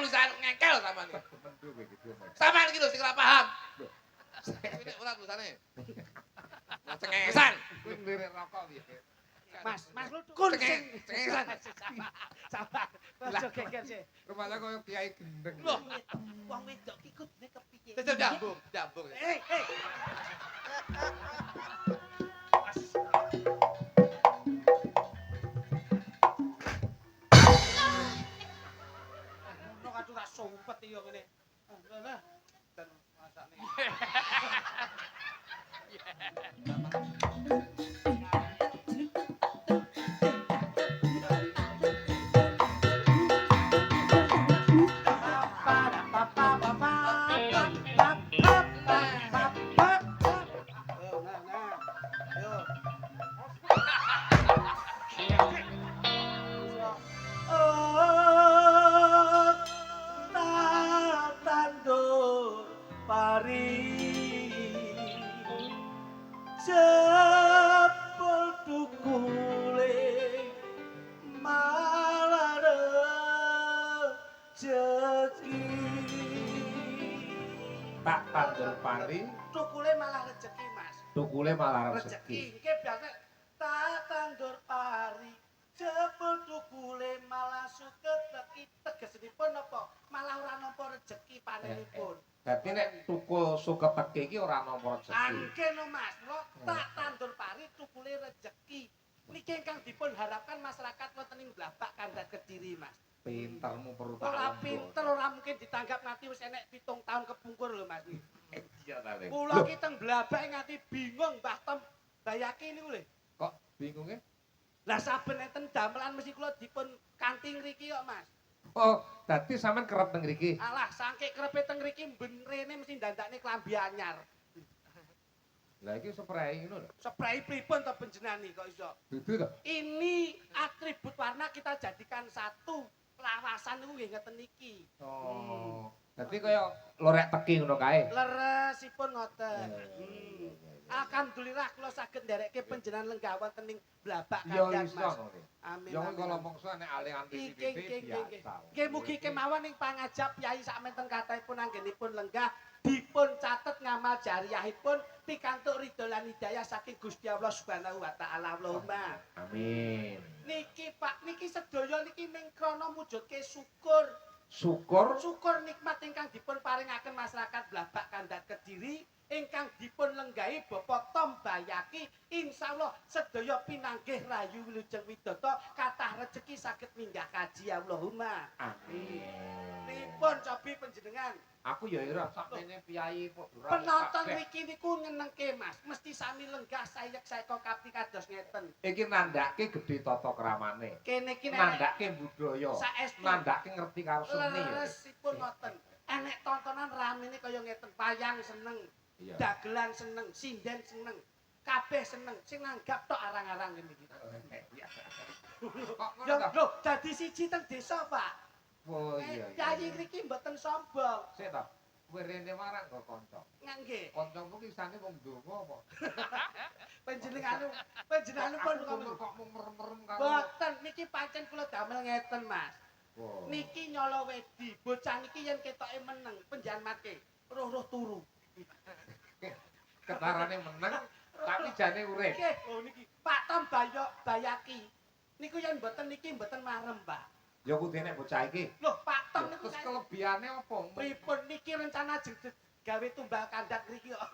tulisan ngengkel sampean. Sampean iki lho sing ora paham. Ini ora tulisane. Cengengesan. Kuwi nglirik rokok piye? Mas lu kun sing Cengengesan. sabar. Aja geger sih. Rupanya koyo kiai gendeng. Loh, Wong wedok ki kudune kepiye? tetep jambung, jambung. Hei. Ngono kan ora sumpet ya ngene. Lah. Dan masakne. Jebol tukule malah rezeki. Tak tandur pari, Tukule malah rezeki, Mas. tukule malah Rezeki. rezeki. Iki biasa tak tandur pari. Jebol tukule malah suket teki tegesipun apa? Malah ora nampa rezeki panenipun. Dadi nek tukul suket teki iki ora nampa rezeki. Angke no Mas, lo tak tandur pari tukule rezeki. Niki ingkang dipun harapkan masyarakat wonten ing Blabak Kandat Kediri, Mas. Pintermu perlu tak Ora lembur. pinter, ora mungkin ditanggap nganti wis enek 7 tahun kepungkur lho Mas. Iya ta, Le. Kula ki teng Blabak nganti bingung Mbah Tom Bayaki niku lho. Kok bingunge? Lah saben enten damelan mesti kula dipun kanthi ngriki kok Mas. Oh, dadi sampean kerep teng mriki. Alah, sangke krepe teng mriki ben rene mesti dandakne klambi anyar. Lah iki spray ngono lho. Spray pripun to panjenengan kok iso? Dudu to. Ini atribut warna kita jadikan satu. Lawasan niku nggih ngeten iki. Oh. Dadi kaya lorek teki ngono kae. Leresipun ngoten. Alhamdulillah kula saged nderekke panjenengan lenggah wonten ing Blabak Ya Kandat iso Mas. ngono. Amin. Ya amin, kalau amin. mongso nek alihan Nggih, TV nggih, nggih. biasa. Nggih mugi kemawon ing pangajap Yai sakmenten kathahipun anggenipun lenggah dipun catet ngamal jariyahipun pikantuk ridho lan hidayah saking Gusti Allah Subhanahu wa taala. Allahumma. Amin. Niki Pak, niki sedaya niki ming krana mujudke syukur. Syukur Nikmat ingkang dipun paringaken masyarakat Blabak Kandat Kediri ingkang dipun lenggahi Bapak Tom Bayaki insyaallah sedaya pinanggih rayu wilujeng widata kathah rejeki saged minggah kaji Allahumma. amin. Pripun cobi panjenengan? Aku ya ira sakmene piyai padha Penonton mriki niku nyenengke Mas, mesti sami lenggah sayek saeka kapti kados ngeten. iki nandhake gedhe tata kramane. Kene iki nek Nandhake budaya. saestu Nandhake ngerti karo seni. leresipun ngoten. Enek tontonan ramene kaya ngeten, wayang seneng, Iya. dagelan seneng, sinden seneng, kabeh seneng, sing nanggap tok arang-arang ngene iki. Kok ngono Yo, ta? lho, dadi siji teng desa, Pak. Oh iya. Yayi mriki mboten sombong. Sik ta. Kowe rene marang kok kanca. Nggih. Kancamu ki isane wong donga apa? Panjenenganipun Kok mung merem-merem karo. Boten, niki pancen kula damel ngeten, Mas. Wow. Niki nyala wedi, bocah niki yen ketoke meneng, penjanmatke, roh-roh turu. Ketarane meneng tapi jane urip. Nggih, oh niki Pak Tom Bayaki. Niku yen mboten niki mboten marem, Pak. Ya kudu nek bocah iki. Loh, Pak Tom niku Terus kelebihane apa? pripun niki rencana gawe tumbal kandat niki kok.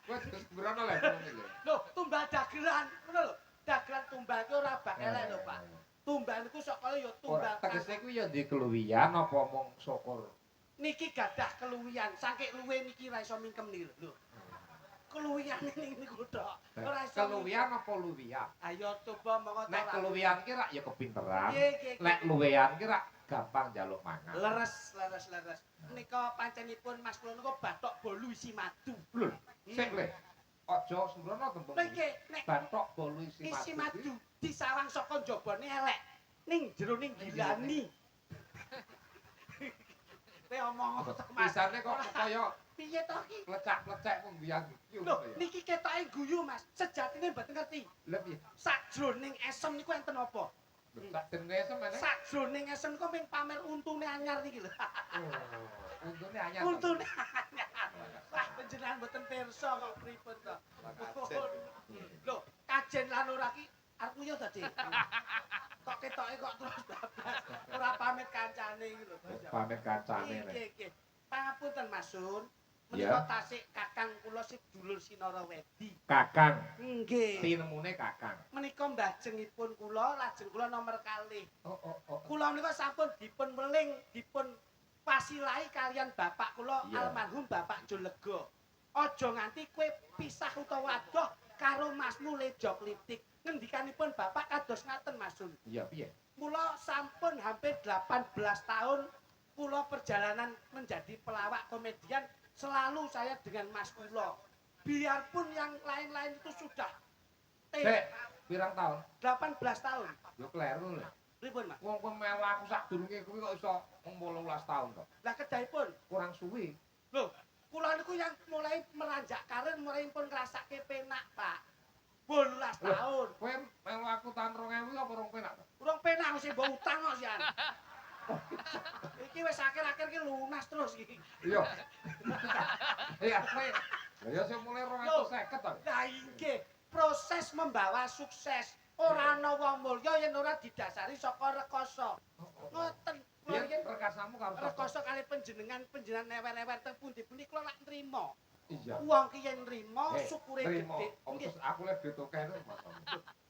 Kowe terus berono lho ngono iki. Loh, tumbal dagelan, ngono lho. Dagelan tumbal ku ora bak elek lho, Pak. Tumbal niku saka ya tumbal. Tegese kuwi ya ndek keluwihan apa mung syukur. Niki gadah keluwihan, saking luwe niki ra iso mingkem lho. Keluwihane niku tok. Ora iso. Keluwihan apa luwihan? Ayo coba monggo Nek keluwihan ki rak ya kepinteran. Nggih, Nek luwehan ki rak gampang njaluk mangan. leres. Nika pancenipun Mas kula niku bathok bolu isi madu. Lho, sik le. Aja sembrono tembung. Niki nek Bathok bolu isi isi madu. madu disawang saka njabane elek. Ning jero ning gilani. Kowe omong apa to Mas? Pisane kok kaya Piye to iki? lecak-lecek wong biyen iki Lho, ngono ya. niki ketoke guyu Mas. Sejatine mboten ngerti. Lha piye? Sakjroning esem niku enten apa? Sak den ngesem meneh. Sakjroning ngesen kok ming pamer untune anyar niki lho. Oh, untune anyar. Untune anyar. Wah, panjenengan mboten pirsa kok pripun to. Lho, kajen lan ora ki arep nguyuh ta, Dik? Kok ketoke kok terus bablas. Ora pamit kancane iki lho. Pamit kancane. Nggih, nggih. Pangapunten Mas Sun. Ya. Menika tasik kakang kula sing dulur Sinara Wedi. Kakang. Nggih. Tinemune kakang. Menika mbajengipun kula, lajeng kula nomor kalih. Oh. Kula menika sampun dipun weling, dipun pasilahi kalian bapak kula Iya. almarhum Bapak Jolega. Aja nganti kowe pisah utawa adoh karo Masmu Lejo Klitik. Ngendikanipun bapak kados ngaten Mas Sun. Iya, piye? Kula sampun hampir 18 tahun kula perjalanan menjadi pelawak komedian selalu saya dengan Mas kula. Biarpun yang lain-lain itu sudah Sik, pirang tahun? 18 tahun. Yo kleru lho. Pripun, Mas? Wong kowe melu aku sadurunge kuwi kok iso 18 tahun to. Lah kedahipun, Kurang suwi. lho, kula niku yang mulai meranjak karir mulai pun ngrasake penak, Pak. 18 tahun. Kowe melu aku tahun 2000 apa rong penak to? Urung penak mesti mbok utang kok sian. Iki wis akhir-akhir ki lunas terus iki. Iya. Iya, kowe. Lah ya sing mulai 250 to. Lah inggih, proses membawa sukses. Ora ana wong mulya yen ora didasari saka rekoso. Ngoten. Biyen rekasamu karo sapa? Rekoso kali panjenengan newer-newer teng pundi-pundi kula lak nrimo. Iya. Wong ki yen nrimo syukure Terima. gedhe. Apa Nggih. terus aku lek duit akeh lho, Mas.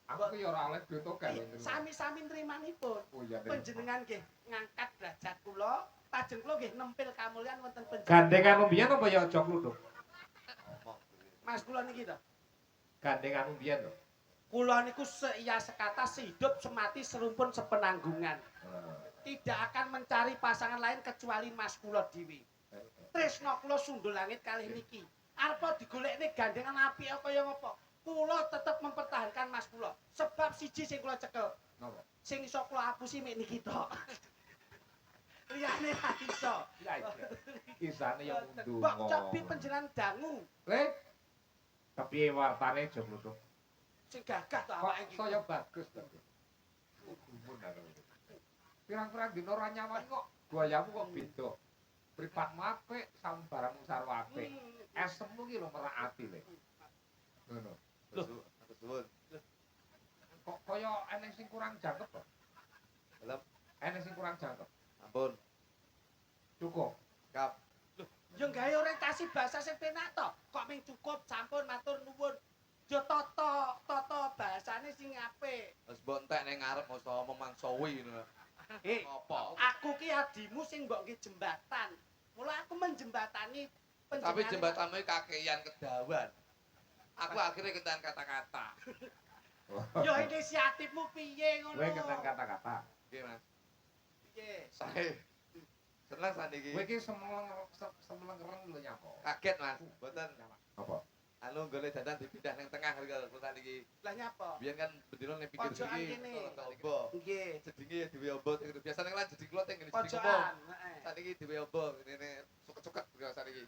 Aku ki ora oleh duit akeh lho. Sami-sami nrimanipun. Oh iya. Panjenengan nggih ngangkat derajat kula, lajeng kula nggih nempil kamulyan wonten panjenengan. Gandengan mbiyen apa ya aja kluduk? Mas kula niki to. Gandengan mbiyen to. Kula niku seia sekata sehidup semati serumpun sepenanggungan. Tidak akan mencari pasangan lain kecuali Mas kula dhewe. Tresna kula sundul langit kalih niki. Arepa digolekne gandengan apik kaya ngapa? Kula tetep mempertahankan Mas kula. Sebab siji sing kula cekel. Napa? Sing iso kula apusi mek niki tok. Liyane ra iso. Ya iya. Kisane yang Mbok ndonga. cobi panjenengan dangu Kepiye wartane aja kluduk? sing gagah to Kok awake iki. saya bagus to. Gumun aku. Pirang-pirang dina ora nyaman kok gayamu kok beda. Pripatmu apik, sambarangmu sarwa apik. Esemmu ki lho merak ati le. Ngono. Lho, suwun. Kok kaya eneng sing kurang jangkep to? Lem, Eneng sing kurang jangkep. ampun. Cukup. Kap. Yo gawe orientasi bahasa sing penak to. Kok ming cukup sampun matur nuwun. Yo tata bahasane sing apik. Wis mbok entek ning ngarep masa memangsawi ngono. Eh, Apa? aku ki adimu sing mbok nggih jembatan. Mula aku menjembatani Tapi jembatanmu iki kakeyan kedawan. Aku akhirnya ketahan kata-kata. Yo inisiatifmu piye ngono? Kowe keten kata-kata. Nggih, Mas. Piye? Saya seneng saniki. Kowe iki semelengeren lho nyapa. Kaget, Mas. Mboten. Apa? Anu golek dadan dipindah ning tengah karo kota niki. Lah nyapa? Biyen kan bendina ning pinggir Pojokan iki. kene. Ombo. Nggih. Jedinge ya dhewe ombo ning biasane kan jeding kula teng ngene jeding ombo. Pojokan. Heeh. Saniki dhewe ombo ngene suket-suket kaya saniki.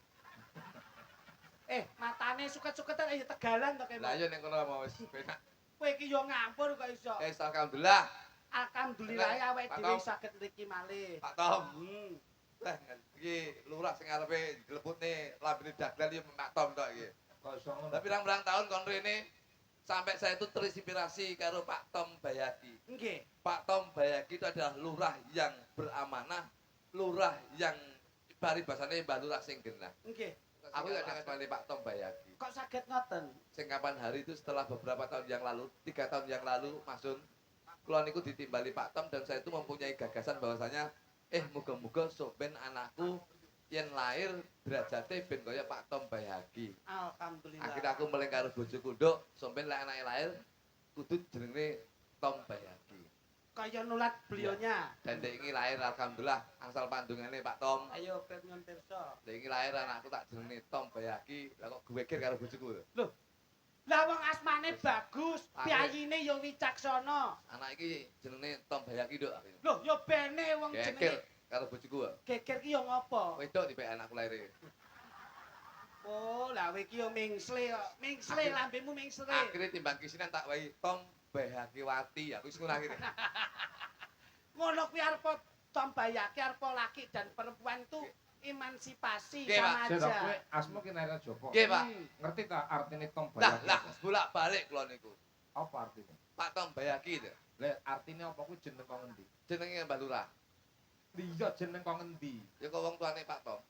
Matane suket-suketan ya tegalan to kene. Lah iya ning kono mau wis penak. Kowe iki yo ngampur kok iso. Alhamdulillah. Alhamdulillah awake Pak dhewe Tom. saged mriki malih. Pak Tom. Hmm. Iki lurah sing arepe dilebutne lambene dagelan ya Pak Tom tok iki. Kok iso ngono? Tapi pirang-pirang tahun kon rene sampai saya itu terinspirasi karo Pak Tom Bayaki. Nggih. Pak Tom Bayaki itu adalah lurah yang beramanah, lurah yang paribasane Mbah Lurah sing genah. Nggih. Aku ya dengan Pak Tom Bayaki. Kok saged ngoten? Sing kapan hari itu setelah beberapa tahun yang lalu, 3 tahun yang lalu, Mas Sun, kula niku ditimbali Pak Tom dan saya itu mempunyai gagasan bahwasanya muga-muga sok ben anakku yen lahir derajate ben kaya Pak Tom Bayaki. Alhamdulillah. Akhirnya aku meleng karo bojoku, Nduk, sok ben lek anake lahir kudu jenenge Tom Bayaki. Kaya nulat belionya. Dan dek iki lahir alhamdulillah angsal pandungane Pak Tom. Ayo Pirngon pirsa. Dek iki lahir anakku tak jenenge Tom Bayaki, lah kok geweger karo bojoku. Lah wong asmane bagus, piyayine yo wicaksana. Anak iki jenenge Tom Bayaki, Nduk. Loh, yo bene wong Geger jenenge karo bojoku. geger ki yo ngopo? Wedok dipek anakku lahir. Oh, lah kowe ki yo mingsle kok. Mingsle lambemu mingsle. Akhirnya timbang kisinan tak wahi Tom Bayakiwati, aku wis ngono akhire. Ngono kuwi arepa Tombayaki arepa laki dan perempuan itu emansipasi Nggih, Pak. sama Sira aja. kowe asma ki Naira Joko. Nggih, Pak. Ngerti ta artine Tom Lah, Bayaki? lah, bolak-balik kula niku. Apa artine? Pak Tom Bayaki itu. Lah artine apa kuwi jeneng kok ngendi? Jenenge Mbah Lurah. Iya jeneng kok ngendi? Ya kok wong tuane Pak Tom.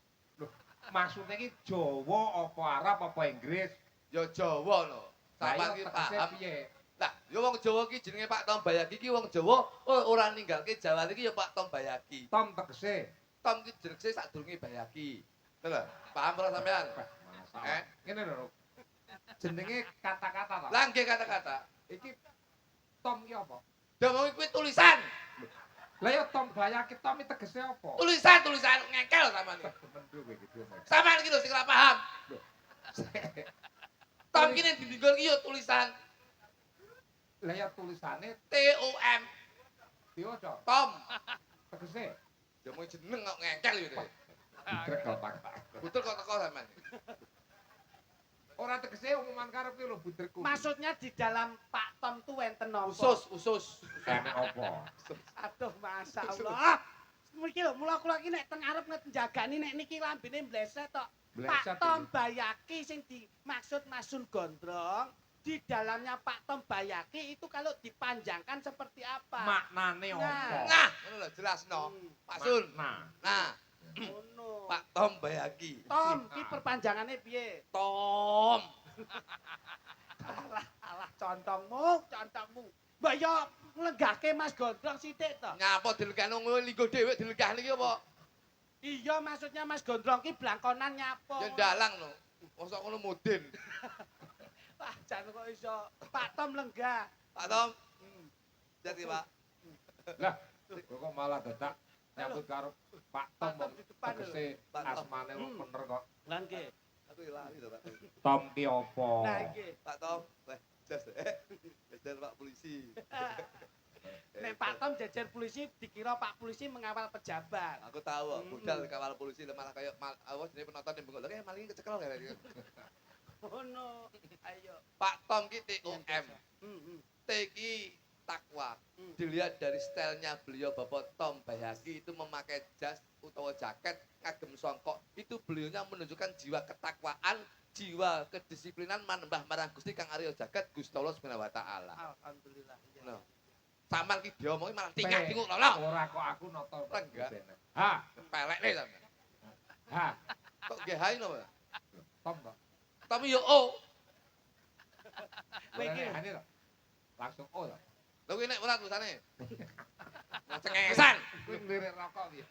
Maksudnya ki Jawa apa Arab apa Inggris? Ya Jawa no. Sampeyan ki paham. piye? Lah, ya wong Jawa ki jenenge Pak Tom Bayaki ki wong Jawa ora ninggalke Jawa iki ya Pak Tom Bayaki. Tom tegese. Tom ki jenenge sadurunge Bayaki. Lho, paham ora sampean? Masalah. Ngene lho. Jenenge kata-kata ta. Lah nggih kata-kata. Iki Tom ki apa? Demong kuwi tulisan. Lah ya Tom Bayaki Tom iki tegese apa? Tulisan ngengkel sampean. Mendhu kowe gitu. Sampean iki lho sing ora paham. Tom ki ning dinding ki ya tulisan Lah ya tulisane TOM. diwaca Tom. tegese. Ya mau jeneng kok ngengkel yo. Grek kotak. Betul kok teko sampean. Ora tegese umuman karep ki lho buderku. Maksudnya di dalam Pak Tom tuh enten apa? Usus. enek apa? Aduh, masyaallah. Mriki lho, mula kula iki nek teng arep njagani nek niki lambene mbleset tok. Bleset Pak Tom Bayaki sing dimaksud Masun Gondrong, di dalamnya Pak Tom Bayaki itu kalau dipanjangkan seperti apa? maknane apa? Nah, ngono lho jelasno. Pak Sun. Nah, Nah, Ngono. Pak Tom Bayaki. Tom, ki perpanjangannya piye? Tom. Alah contongmu. Mbak yo nglegake Mas Gondrong sithik to. Nyapa dilekane ngono linggo dhewe dilekane iki apa? Iya, maksudnya Mas Gondrong ki blangkonan nyapa. Ya ndalang no. Mosok ngono mudin. Wah, jan kok iso Pak Tom lenggah. Pak Tom. Jadi, Pak. lah kok malah dadak nyambut karo Pak Tom Pak Tom di depan lho. tegese Pak Tom. asmane bener kok. Lah nggih. Aku lali to, Pak. Tom ki apa? Nah iki. Pak Tom, weh, jas jas Pak polisi. Nek Pak Tom jajar polisi dikira Pak polisi mengawal pejabat. Aku tahu, budal kawal polisi malah kayak awas jenenge penonton yang bengok. Lah kayak maling kecekel kayak. Ngono. Ayo. Pak Tom ki TOM. Heeh. T ki takwa. Hmm. Dilihat dari stylenya beliau Bapak Tom Bayaki itu memakai jas utawa jaket ngagem songkok. Itu beliaunya menunjukkan jiwa ketakwaan, jiwa kedisiplinan manembah marang Gusti Kang Arya Jagat Gusti Allah Subhanahu wa taala. Alhamdulillah. Iya. No. Sampeyan ki diomongi malah Pe, tinggal lho. Ora kok aku nata. Enggak. Ha, Pelek nih sampeyan. ha. Kok nggih hai no. Tom kok. Tapi yo oh. Kowe iki Ini lho. Langsung oh lho. Lha kuwi nek ora tulisane. Cengesan. Kuwi nglirik rokok piye?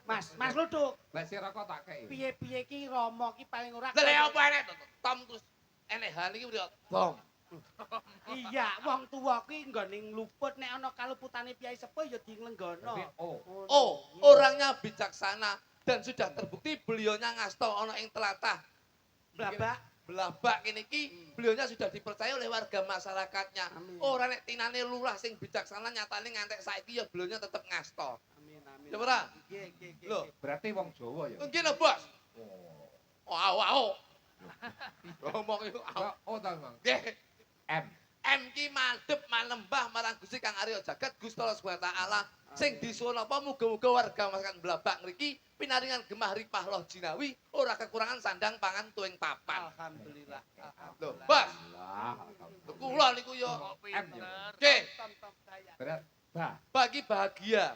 Mas Luduk, Lah si rokok tak kei. piye-piye ki Rama ki paling ora. Lah apa enek to? Tom terus enek hal iki udah bom. Iya, wong tuwa ki nggone ngluput nek ana kaluputane piyai sepuh ya dilenggono. Berarti oh. Ngono. Oh, orangnya bijaksana dan sudah terbukti beliaunya ngasto ana ing telatah Blabak. Belabak ini ki beliaunya sudah dipercaya oleh warga masyarakatnya. Amin. Ora nek tinane lurah sing bijaksana nyatane ngantek saiki ya beliaunya tetep ngasto. Amin. Ya ora? Nggih. Lho. Berarti wong Jawa ya. Mungkin lho, Bos. Oh. Wow. Ngomong itu Kok oh ta, Bang? nggih. M. M ki madhep manembah marang Gusti Kang Arya Jagat Gusti Allah Subhanahu wa taala. Sing disuwun apa muga-muga warga masyarakat Blabak ngriki pinaringan gemah ripah loh jinawi ora kekurangan sandang pangan tuwing papan. Alhamdulillah. Lho, Bos, Lah, kula niku yo M ya. nggih, Tom saya. Berat. Bah, bagi bahagia.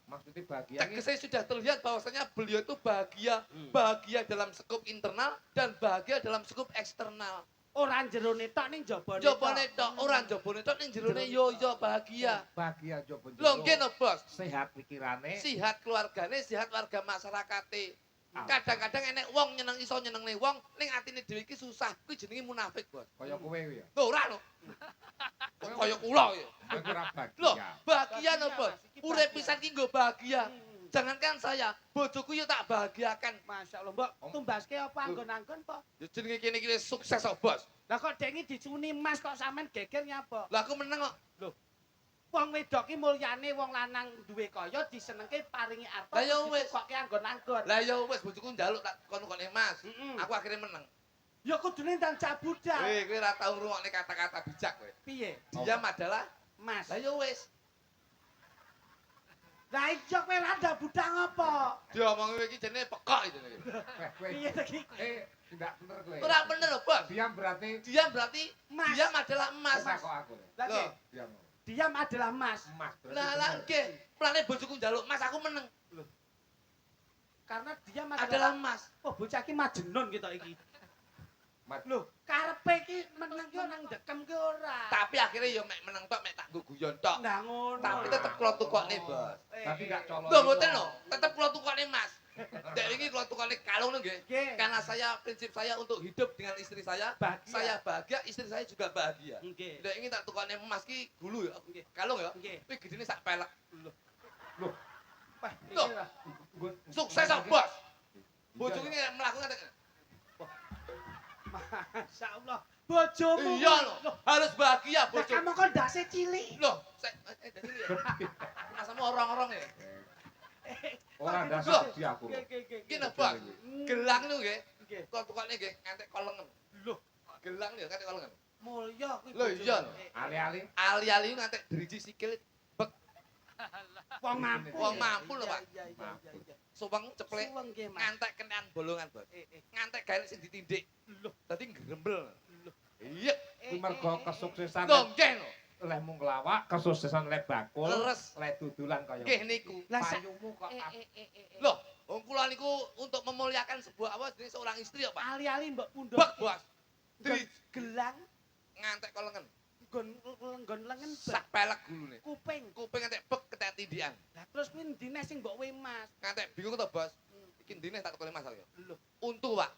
maksudnya bahagia ini Tegese sudah terlihat bahwasanya beliau itu bahagia, bahagia dalam skup internal dan bahagia dalam skup eksternal. Ora jerone tok ning jabone. Jabone tok, ora jabone tok ning jerone yo bahagia. bahagia jopo Lho nggih no, Bos. sehat pikirane. Sihat keluargane, sihat warga masyarakate. Ah. Kadang-kadang enek wong iso nyenengne wong ning atine dhewe iki susah. Kuwi jenenge munafik, Bos. Kaya kowe ya. Lho ora lho. Kok kaya kula ya. Kowe ora Loh, bahagia. bahagia no, Bahagia, Bos. Mas. Iki Urip bahagia. pisan ki nggo bahagia. Jangankan saya, bojoku yo tak bahagiakan. Masyaallah, Mbok tumbaske apa anggon-anggon po? Ya jenenge kene iki wis sukses kok, Bos. Lah kok dengi dicuni Mas kok sampean geger nyapa? Lah aku meneng kok. Wong wedok ki mulyane wong lanang duwe kaya disenengke paringi arpa. Lah ya wis. Kok anggon-anggon. Lah ya wis bojoku njaluk tak kono-kono Mas. Heeh. Aku akhirnya meneng. Ya kudune ndang cak budal. Kowe ora tau ngrungokne kata-kata bijak kowe. Piye? Diam adalah Mas. lah ya wis. Lah iya kowe lah ndak budal ngopo? Diomongi kowe iki jenenge pekok iki jenenge. Kowe. Piye to iki? Tidak bener kowe. Ora bener lho, Bos. Diam berarti Diam berarti Mas. diam adalah emas. Mas kok aku. Lah Loh. nggih, Diam. diam adalah emas. Mas. berarti Lah lah bener. nggih, plane bojoku njaluk emas aku meneng. Karena diam Adalah emas. Oh, bocah iki majenun kita iki. Mas. Lho, karepe iki meneng ki nang dekem ki ora. Tapi akhirnya yo mek meneng tok mek tak nggo guyon tok. Nah ngono. Tapi tetep kula tukokne, Bos. Tapi gak colok. Lho mboten lho, tetep kula tukokne Mas. Dek iki kula tukokne kalung nggih. Nggih. Karena saya prinsip saya untuk hidup dengan istri saya, Bahagia. saya bahagia, istri saya juga bahagia. Nggih. Dek iki tak tukokne emas ki gulu ya. Nggih. Kalung ya. Nggih. Kuwi gedene sak pelek. Wah, Loh. iki lah. Sukses kok, Bos. Bojoku ini melakukan Masyaallah. Bojomu. iya loh, harus bahagia Lah bojoku. kamu kok ndase cilik. Loh, dari ya. Asamu orang-orang ya. Ora Loh. dasar di aku. Gini, Bos. Gelang itu nggih, Nggih. kula tukokne nggih ngantek kolengen. Loh, Gelang ya ngantek kolengen. mulya kuwi. Loh, iya bojomu. loh. Ali-ali. Ali-ali ngantek driji sikil Wong mampu. Wong mampu lho, Pak. Iya, iya, iya, iya. suweng ceplek Suweng nggih, Mas. ngantek kenean bolongan, Bos. Ngantek gawe sing ditindik. Loh, Dadi grembel. Iya. Kuwi mergo kesuksesan Lho, nggih lho. leh mung nglawak, kesuksesan leh bakul, Leres. leh dudulan kaya. Nggih niku. Lah sa- Payumu kok Loh, wong kula niku untuk memuliakan sebuah apa jenis seorang istri ya, Pak. ali-ali mbok pundhut. Bek, Bos. Nggon Di gelang ngantek kolengen. nggon lengen bek Sak pelek gulune. kuping. Kuping ngantek bek ketek tindikan. Lah terus kuwi ndine sing mbok we Mas. Ngantek bingung to, Bos. Iki ndine tak ketone Mas ya. Loh, Untu, Pak.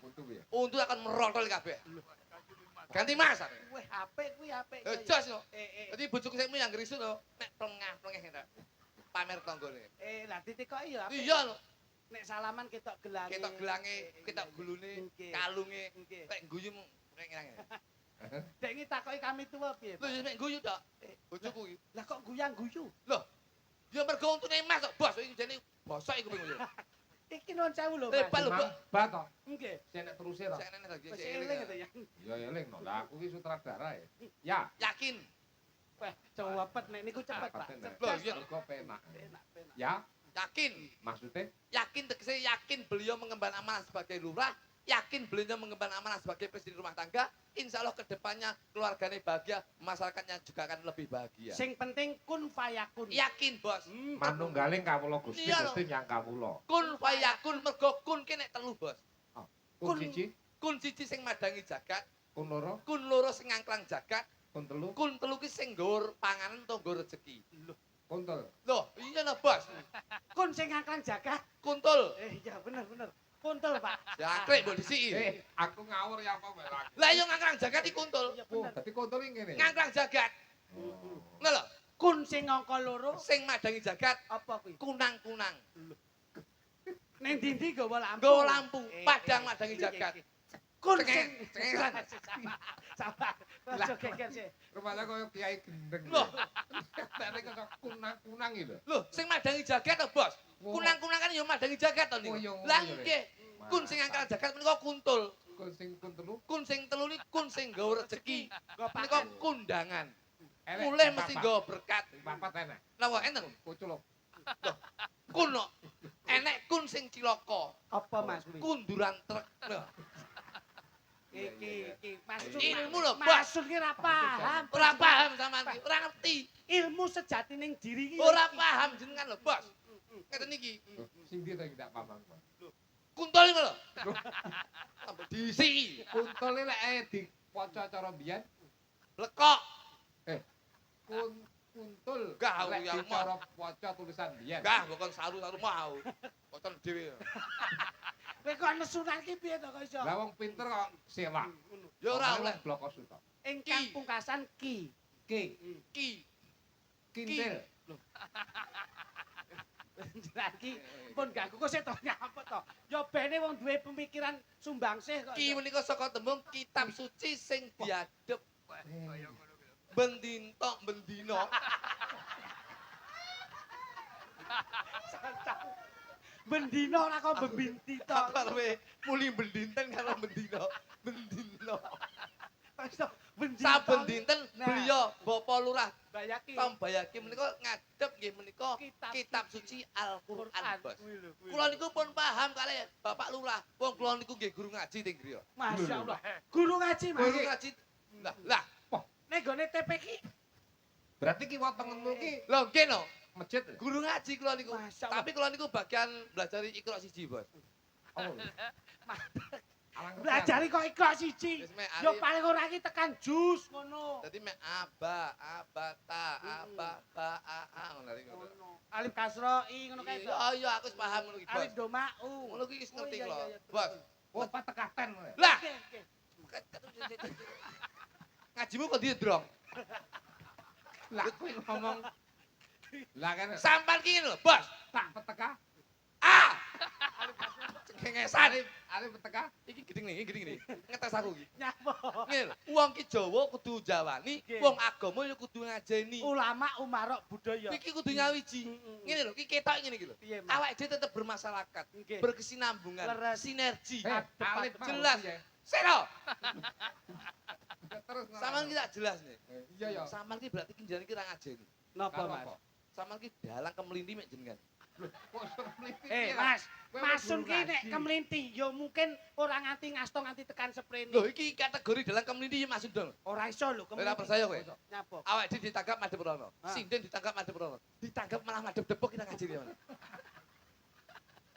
Untu ya. Untu akan merotol kabeh. Ganti Mas. kuwi HP kuwi HP. Jos yo. Eh, Dadi bojoku sekmu yang ngrisu lho, nek plengah-plengah ngene. Pamer tanggane. lah ditikoki ya HP. Iya lho. Nek salaman ketok gelange. Ketok gelange, ketok gulune, Nggih. kalunge, Nggih. nek guyu nek ngene. Dek iki takoki kami tuwa piye? Lho Pak? ya nek guyu tok. Bojoku iki. Lah kok guyang-guyu? Loh. Ya mergo untune Mas kok, Bos. Iki jane bosok iku pengen. Iki nuwun sewu lho, Lepal Mas. lho, Mbak. Bato. Nggih. Sing nek terusé to. Sik nene lagi Wis sik eling eling. to ya. Ya eling no. Lah aku ki sutradara ya. Ya. Yakin. Wah, cepet nek niku cepet, Pak. Cepet, Nek. Loh, iya. Mergo penak. Penak, penak. Ya, Yakin. maksudnya Yakin tegese yakin beliau mengemban amanah sebagai lurah, yakin beliau mengemban amanah sebagai presiden rumah tangga, insya Allah kedepannya keluarganya bahagia, masyarakatnya juga akan lebih bahagia. Sing penting kun fayakun. Yakin, Bos. manunggaling kawula Gusti Iya, lho. Gusti nyang kawula. Kun fayakun mergo kun kene telu, Bos. Kun Kun- siji, Kun siji sing madangi jagat, kun loro, kun loro sing ngangklang jagat, kun telu, kun telu ki sing nggawa panganan utawa nggawa rezeki. kun tel. Loh, iya lho, Bos. Kun sing ngangklang jagat. Kuntul. Iya bener bener. Kuntul, Pak. Ya krek mbok disiki. Aku ngawur ya apa wae lagi. Lah yo ngangklang jagat iki kuntul. Iya Oh, bener. dadi kun tel iki ngene. Ngangklang jagat. Oh. Ngono lho, Kun sing angka loro sing madangi jagat apa kuwi? kunang-kunang. Ning ndi nggawa lampu. Nggawa lampu, Eh, padang eh, madangi iya, jagat. iya, iya. Kun Cengeng, sing cengengan. Sabar. Aja geger sih. Rumahnya kaya kiai gendeng. Loh. Nek kok kunang-kunang iki lho. Loh, sing madangi jagat to, Bos? Kunang-kunang kan yo madangi jagat to niku. Oh, iya, ngono Lah ya, Rek. nggih, kun sing ngangklang jagat menika kuntul. Kun sing kun telu. Kun sing telu ni kun sing nggawa rezeki. Nggo Menika pakan. kundangan. Elek Mulai sing mesti papat. nggawa berkat. Sing papat enak. Napa enten? Kuculuk. Kun no. Enek kun sing cilaka. Apa Mas kuwi? Kunduran truk. Loh, Iki maksud Ilmu lho, Bos. Maksud ki ora paham. ora paham sampean iki, ora ngerti. Ilmu sejati ning diri ki. Ora paham jenengan lho, Bos. Ngeten iki. Sing dia tak tidak paham. Kuntul iki lho. Tambah diisi. Kuntule lek diwaca cara biyen Lekok. kuntul. Gah, Lek ya, dicara waca tulisan biyen. Enggak, bukan saru-saru mau. Kocon dhewe. Kowe kok nesunan ki piye to kok iso? Lah wong pinter kok selak. Ya ora oleh. blok suta. Ingkang Ki. pungkasan ki. Ki, Ki. kintil. Lagi pun gak kok seto nyapa to. Ya bene wong duwe pemikiran sumbangsih kok. Ki menika saka tembung kitab suci sing diadep. Bendintok bendino. Bendino ora kok bembinti to. Apa kowe muli bendinten karo bendino. Bendino. Bendino. Saben dinten Nah. beliau Bapak Lurah Bayaki. Tom Bayaki menika ngadhep nggih menika kitab suci Al-Qur'an, Bos. Kula niku pun paham kalih Bapak Lurah. Wong kula niku nggih guru ngaji teng griya. Masyaallah. Guru ngaji, Mas. Guru ngaji. Lah, Nek gone TP ki Berarti ki wotengenmu ki lho nggih no. masjid. Guru ngaji kula niku. Masya Allah. Tapi kula niku bagian belajar Iqra siji, Bos. Oh. Alang Belajari kok ikhlas siji. Wis mek Yo alif. paling ora iki tekan jus ngono. Dadi mek aba, abata, aba, ba, a ngono lho. Ngono. Alif kasro i ngono kae to. Iya, iya aku wis paham ngono iki, Bos. Alif do mau. Ngono ki wis ngerti Oh, iya, kula. iya, iya, Bos. betul. Oh, patekaten. Lah, Oke, oke. ngajimu kok diedrong. Lah kowe ngomong. Lah kan Sampan ki lho, Bos. tak peteka. Ah! Cengengesan. Arep peteka. Iki gedeng nih. Ngetes aku iki. Nyapa? Ngene lho, wong ki Jawa kudu jawani, Nggih. wong agama ya kudu ngajeni. Ulama umarok budaya. Iki kudu nyawiji. Ngene lho, iki ketok ngene iki lho. Piye, Mas? Awake dhewe tetep bermasyarakat, Nggih. berkesinambungan, Leres. sinergi. Alif jelas. ya. Sero, Terus sampean ki tak jelas nih. Iya ya. Sampean ki berarti kinjane ki ra ngajeni. Napa, Mas? Sampean ki dalang kemelinti mek jenengan. Kok iso mliti? Mas, Kowe Masun guru ki nek ngaji. kemlinti yo mungkin ora nganti ngasto nganti tekan sprene. Lho iki kategori dalang kemelinti ya Mas Sundol. Ora iso lho Ora percaya kowe. Nyapa? Awake dhewe ditangkap madhep rono. Ah. Sinden ditangkap madhep rono. Ditangkap malah madhep depok kita ngajeni mana.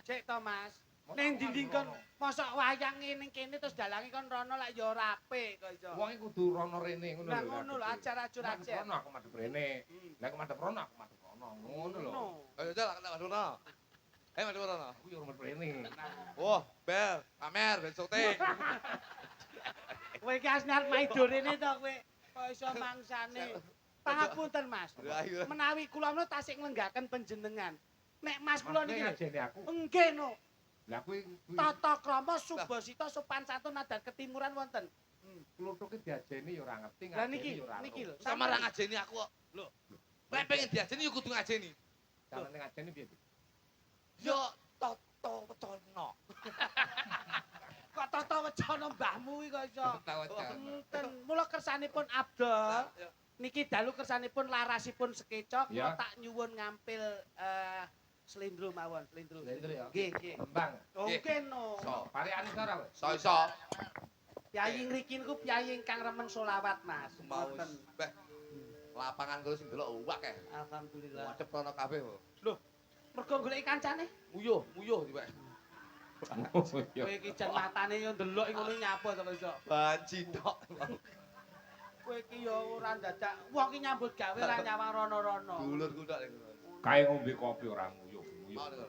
Cek to, Mas. Ning dinding kon mosok wayang ning kene terus dalange kon rono lak yo ora apik kok iso. Wong iki kudu rono rene ngono lho. Lah ngono lho acara Madhep rono aku madhep rene. Lah aku madhep rono aku madhep rono. Ngono lho. Ayo jal tak madhep rono. Madhep rono. Aku yo madhep rene. Wah, bel, pamer, bel syuting. Kowe iki asli arep maido rene to kowe. Kok iso mangsane. Pangapunten, Mas. Lah iya. Menawi kula menawa tasik nglenggaken panjenengan. Nek Mas kula Maksudnya niki ngajeni aku. nggih no. Lah kuwi Tata krama subasita sopan santun adat ketimuran wonten. klutuke diajeni ya ora ngerti, Lah ngajeni ya ora. niki lho. Sama ra ngajeni aku kok. Lho. Lek pengen diajeni yo kudu ngajeni. Carane ngajeni piye? Yo tata wacana. Kok tata wacana mbahmu iki kok iso. Tahu aja. Enten. Mula kersanipun Abdul. Niki dalu kersanipun larasipun sekecok. Ya. Kula tak nyuwun ngampil slendro mawon, slendro. Slendro ya. Nggih, nggih. Kembang. Oke no. So, Pariane ora kowe? iso. Piyayi ngriki niku piyayi ingkang remen selawat, Mas. Mau Ngoten. beh. Lapangan kuwi sing delok akeh. Alhamdulillah. Madhep rono kabeh kok. Mergo goleki kancane. Muyuh tiba. Oh iya. Kowe iki jan matane yo ndelok ngono nyapa to kok iso. Banci tok. Kowe iki yo ora dadak wong iki nyambut gawe ra nyawang rono-rono. Dulur ku tok ning. Kae ngombe kopi ora nguyuh. Mau ning.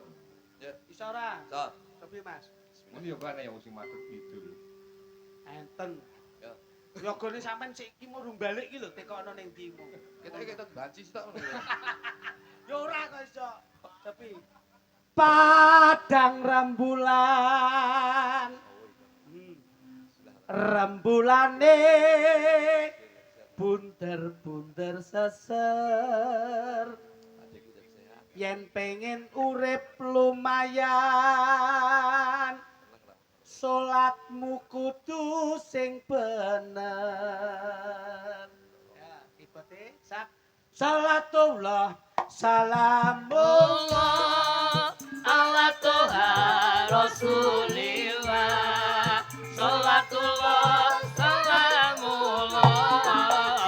Ya, Iso ora? so. Kepiye, Mas? Ngono ya kan ya sing madhep kidul. Enten. Ya. Ya gone sampean sik iki murung balik iki lho tekono ning ndimu. Kita banci tok. Ya ora kok iso. Tapi padang rembulan. Rembulane bunder-bunder seser. Yen pengen urip lumayan. Salatmu kudu sing bener. Ya, ibate sak salatullah salamullah ala Toha Rasulillah Salatullah salamullah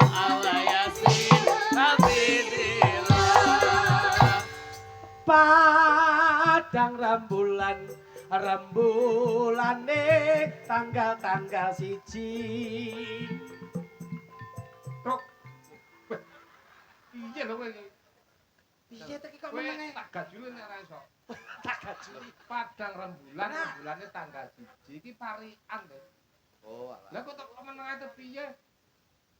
ala Yasin Habibillah padang rembulane tanggal-tanggal siji. Tok. Iya lho kowe iki. Piye to iki kok Kowe menenge? tak gajule nek ora iso. Tak gajuli. Padang rembulan, Nah. rembulane tanggal 1 iki parian to. Oh, alah. Lah kok tok menenge te piye?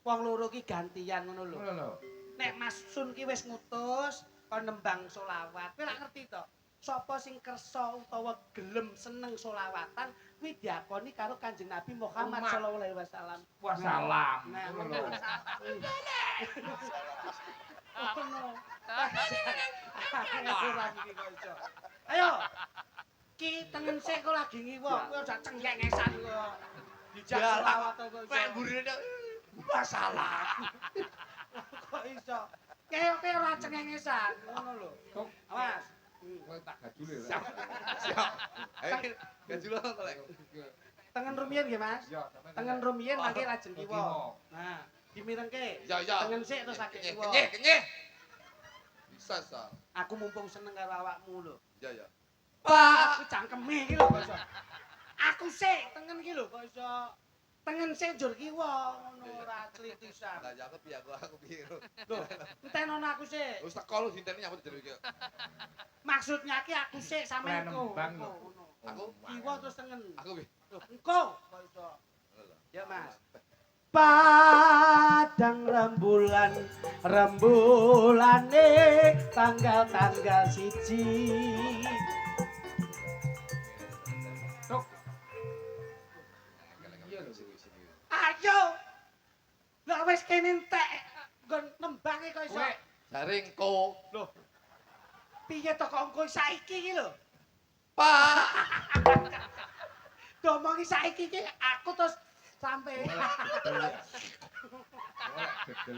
Wong loro ki gantian ngono lho. Ngono lho. Nek Mas Sun ki wis ngutus kon nembang selawat. Kowe lak ngerti to? Sapa sing kersa utawa gelem seneng selawatan kuwi diakoni karo Kanjeng Nabi Muhammad Umat. sallallahu alaihi wasallam. Wassalam. Nah, Ngono ngono. lho. Ngono. Kurang iki kok iso. Ayo, Iki tengen sik kok lagi ngiwok, kowe aja cengengesan kok. Dijak Ya, selawat kok iso. Mek burine masalah. Kok iso? Kowe ora cengengesan, ngono lho. Tok, Awas. kowe tak gajule. Siap. Siap. Ayo gajulo to lek. Tengen rumiyin nggih, Mas. Iya, sampeyan. Tengen rumiyin mangke lajeng kiwa. Kiwa. Nah, dimirengke. Ya ya. Tengen sik terus sakit kiwa. Kenyeh. Bisa, Sal. Aku mumpung seneng karo awakmu lho. Ya ya. Pak, aku cangkeme iki lho kok iso. Aku sik tengen iki lho kok iso. Tengen sik njur kiwa ngono ora klitisan. Lah ya aku piye. Lho, entenono aku sik. Wis teko lu dinteni nyambut jero iki. Maksudnya ki aku sik sampean engko. Nembang lho. Ngono. Aku Kiwa terus tengen. aku piye. Loh, engko kok iso. Ya, Mas. Padang rembulane tanggal siji. Tok. Iya lho. Ayo. Lah wis kene entek nggon nembange kok iso. Kowe Jaringko. Loh. Piye to kok engko saiki iki lho? Pak. Domongi saiki iki aku terus sampe gedel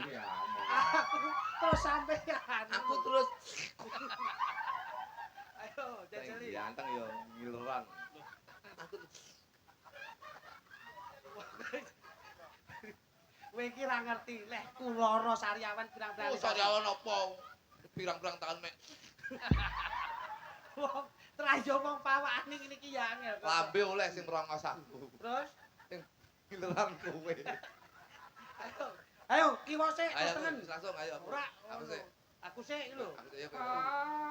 ya. aku terus sampean. Aku terus Ayo jajali. ganteng yo ngileran. Aku Kowe iki ra ngerti leh kuloro Sariawan pirang-pirang. oh sariawan apa? Pirang-pirang tahun mek Wong trayo wong pawakane ngene iki ya angel. lambe oleh sing merongos aku. Terus Ngileran kowe. ayo kiwa sik Ayo terus tengen. wis langsung ayo. Ora Aku sih. Aku sik lho. Aku sih ya.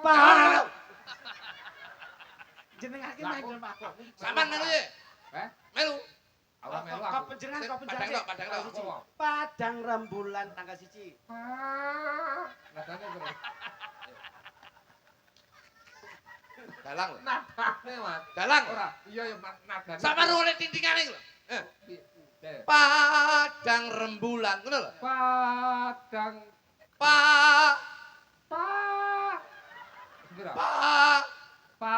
Pak. Jenengake mangkel mako. Saman melu ye. Eh? Melu. Awak melu Kok aku. penjenengan kok Padang penjenengan. tok, padang tok. Aku. Padang rembulan tanggal 1. Nadane terus. Dalang lho. Nadane, Mas. Dalang. Ora, iya ya nadane. Sama rungone tintingane lho. Eh, Padang rembulan ngono lho. Padang Pa Ngira. pa Pa.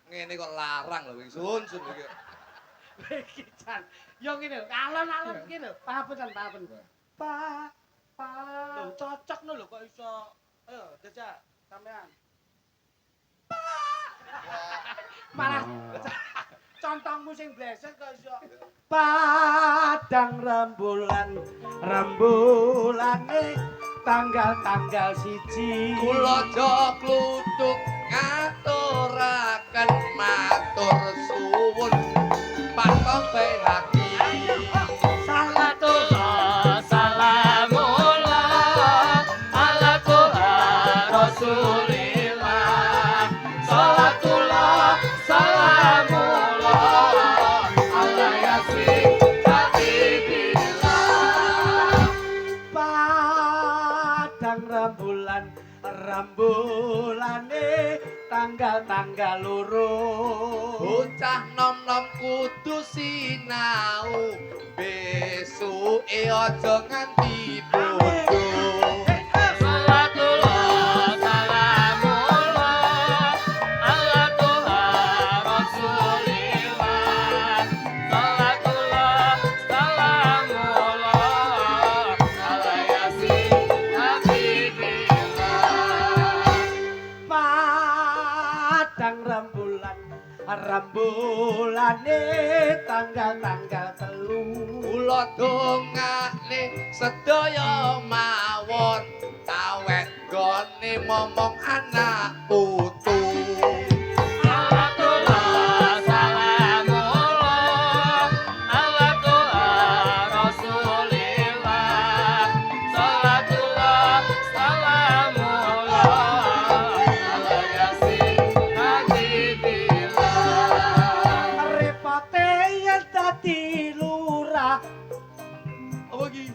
ngene kok larang lho wing sun iki. Iki jan. Yo ngene lho, alon-alon iki lho. Pahapen. Pa lho cocok lho kok iso. Ayo, jajak sampean. Malah contongmu sing bleset kok iso. Padang rembulane tanggal 1. Kula jo kluthuk ngaturaken matur suwun patok behaki. Salatullah salamullah ala Tuhan Rasulillah. Salatullah salamullah ala Yasin Habibillah. Padang rembulane tanggal loro. Bocah nom-nom kudu sinau besuke aja nganti bodoh. Salatullah salamullah ala Tuhan Rasulillah. Salatullah salamullah ala Yasin Habibillah. Padang rembulane tanggal 3. Kula dongane sedaya mawon awet gone momong anak putu. Salatullah salamullah ala Tuhan Rasulillah. Salatullah salamullah ala Yasin Habibillah. Repote yen dadi lurah. Apa iki?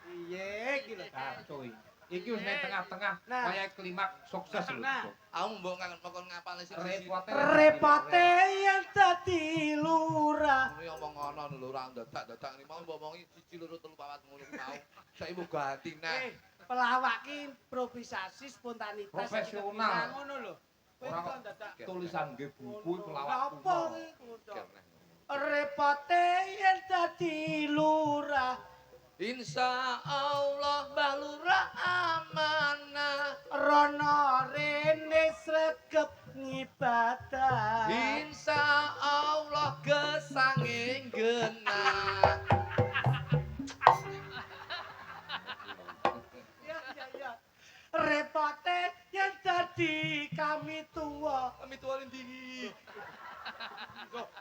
Piye iki lho. Cuy. Iki wis ning tengah-tengah Nah. kaya klimaks sukses lho. Nah. Aku mbok ngakon ngapalne sing Repote yen dadi lurah. Ini ngomong ngono lho ora dadak-dadak ini mau mbok omongi 1 2 3 4 ngono ku mau. Saiki mbok ganti nah. Pelawak ki improvisasi spontanitas. Profesional. Nah, ngono lho. Ora kok dadak tulisan nggih buku iku lawak apa kuno. iku, Cok? Repote yen dadi lurah Insya Allah Mbah Lurah amanah. rono rene sregep ngibadah. Insya Allah gesange genah. Ya. Repote yen dadi kami tuwa. Kami tuwa ndi?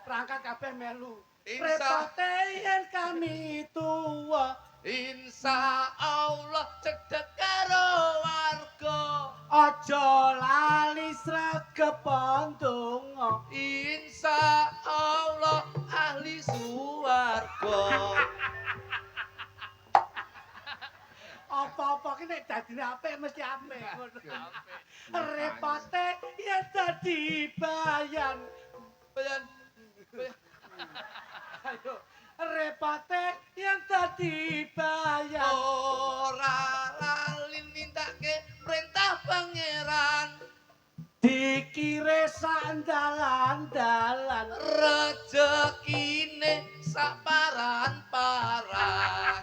Perangkat kabeh melu. Insya, Repote yen kami tuwa. insya Allah cedhek karo warga. Aja lali sregep ndonga. Insya Allah ahli suwarga. Apa-apa ki nek dadine apik mesti apik ngono. Repote yen dadi bayan. Bayan, Ayo. Repote yen dadi bayan. ora lali nindakake perintah pangeran. Dikire sandalan-dalan. Rezekine saparan-paran.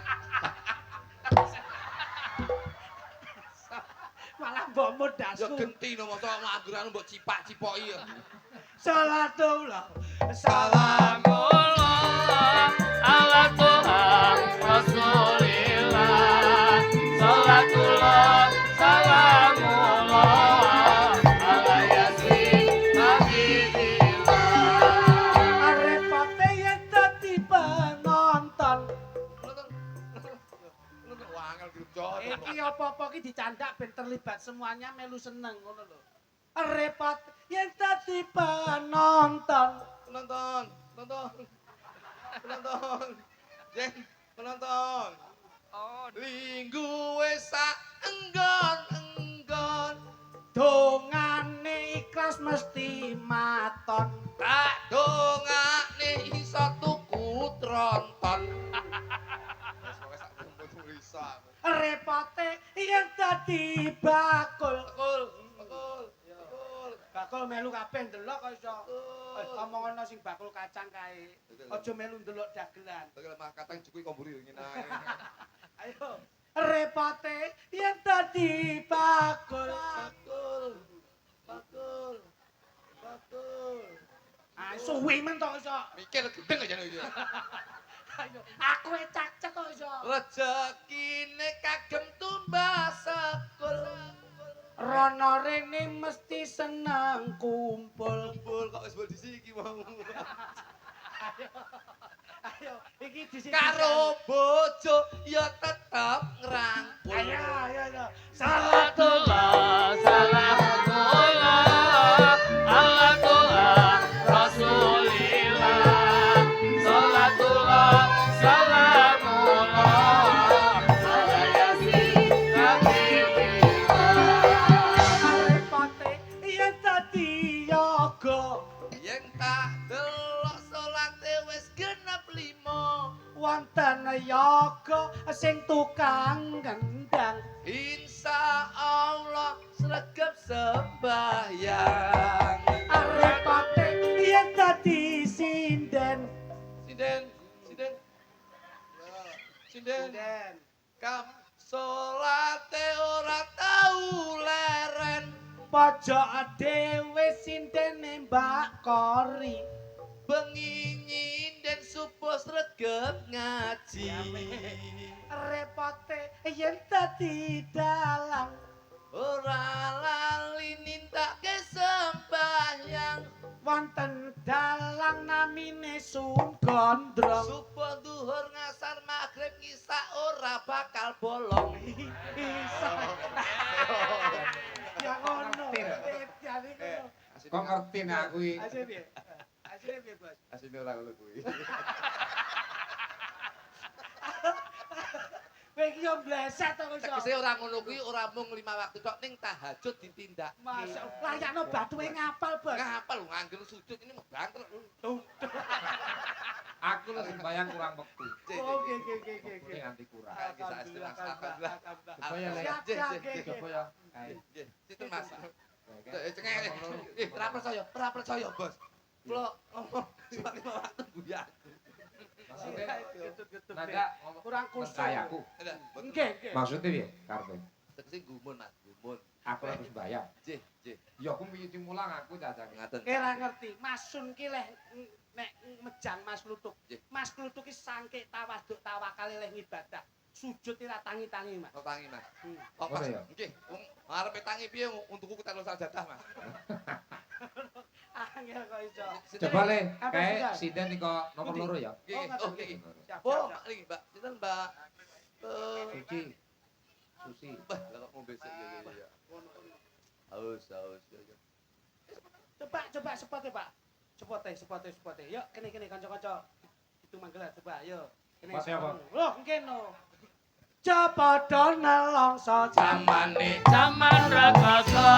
Malah mbok Ya modasku. genti no masa ngangguran mbok cipak-cipoki ya. Salatullah. Salam. Salamullah ala Tuhan Rasulillah. Salatullah, salamullah ala Yasin Habibillah. Repote yen dadi penonton. Wangel grup Iki apa-apa ki dicandak ben terlibat semuanya melu seneng ngono lho. Repot yen dadi penonton. Penonton. Jeng, penonton. Oh, Linggu wis enggon-enggon. Dongane ikhlas mesti maton. Tak dongane iso tuku tronton. Wis sak tulisan. Repote yen dadi bakul. Bekul. Bakul melu kabeh ndelok kok iso. Omongono sing bakul kacang kae. Aja melu ndelok dagelan. Tegal mah katang cukup komburi ngene ae. Ayo. Repote yen dadi bakul. Bakul. Ah, suwi men to iso. Mikir gedeng aja iki. Ayo, aku cacek kok iso. Rezekine kagem tumbas sekul. Rono rene mesti seneng kumpul. Kumpul kok wis mbok disiki mau. Ayo, iki dhisik. Karo bojo ya tetep ngrangkul. Ayo. Salatullah, salamullah ala Tuhan Rasulillah. Salatullah, salamullah ala Yasin Habibillah. Repote yen dadi yoga. Yen tak delok salate wis genep 5. Wonten yoga sing tukang gendang. Insya Allah sregep sembahyang. Repote yen dadi sinden. Sinden. Kam salate ora tau leren. Pojok dhewe sindene Mbak Kori. Bengi nyinden subuh sregep ngaji. Repote yen dadi dalang. Ora lali nindakake sembahyang. Wonten dalang namine Sun Gondrong. Subuh duhur ngasar maghrib ngisa ora bakal bolong. Bisa. Ya ngono. Jadi ngono. Kok ngerti nek aku iki. Asine piye, Bos? Asine ora ngono kuwi. Kowe iki yo bleset to iso. Tegese ora ngono kuwi ora mung 5 waktu tok ning tahajud ditindak. Masya Allah, layakno bathuke ngapal, Bos. Ngapal lho nganggo sujud ini banter. Aku lu sembayang kurang wektu. Oke. Ini nganti kurang. Alhamdulillah. Coba ya, Lek. Siap, Coba ya. Sinten Mas? Cengeng. Ora percaya, Bos. Kula ngomong soalnya malah tunggu ya. Maksudnya Getut-getut. nanda Kurang kusuk. kayaku. Nggih, nggih. Maksudnya piye karepe? Tegese gumun Mas, gumun. Aku harus bayar. Jih. Ya aku piye dimulang aku cacak. Ngaten. Kira ngerti, Mas Sun ki leh nek mejang Mas Kluthuk. Nggih. Mas Kluthuk ki sangke tawaduk tawakal leh ngibadah. Sujud ora tangi-tangi, Mas. Kok tangi Mas. Oh, Mas. ya? Nggih, wong arepe tangi piye untukku ketaruh sajadah Mas. Angel kok iso. Coba le, Apa kae sudah? sinden iki nomor Budi. loro ya. Nggih, ngaten nggih. nggih. Siap, Oh, siap, siap. iki Mbak. Sinten Mbak? Suci. Susi. Bah, lah kok ngombe sik ya. Haus ya. Coba sepote, Pak. Sepote. Yuk, kene kanca-kanca. Itu manggelan coba, yuk. Kene. Sepote apa? Loh, kene. Cepada nelongso Zamane zaman rekoso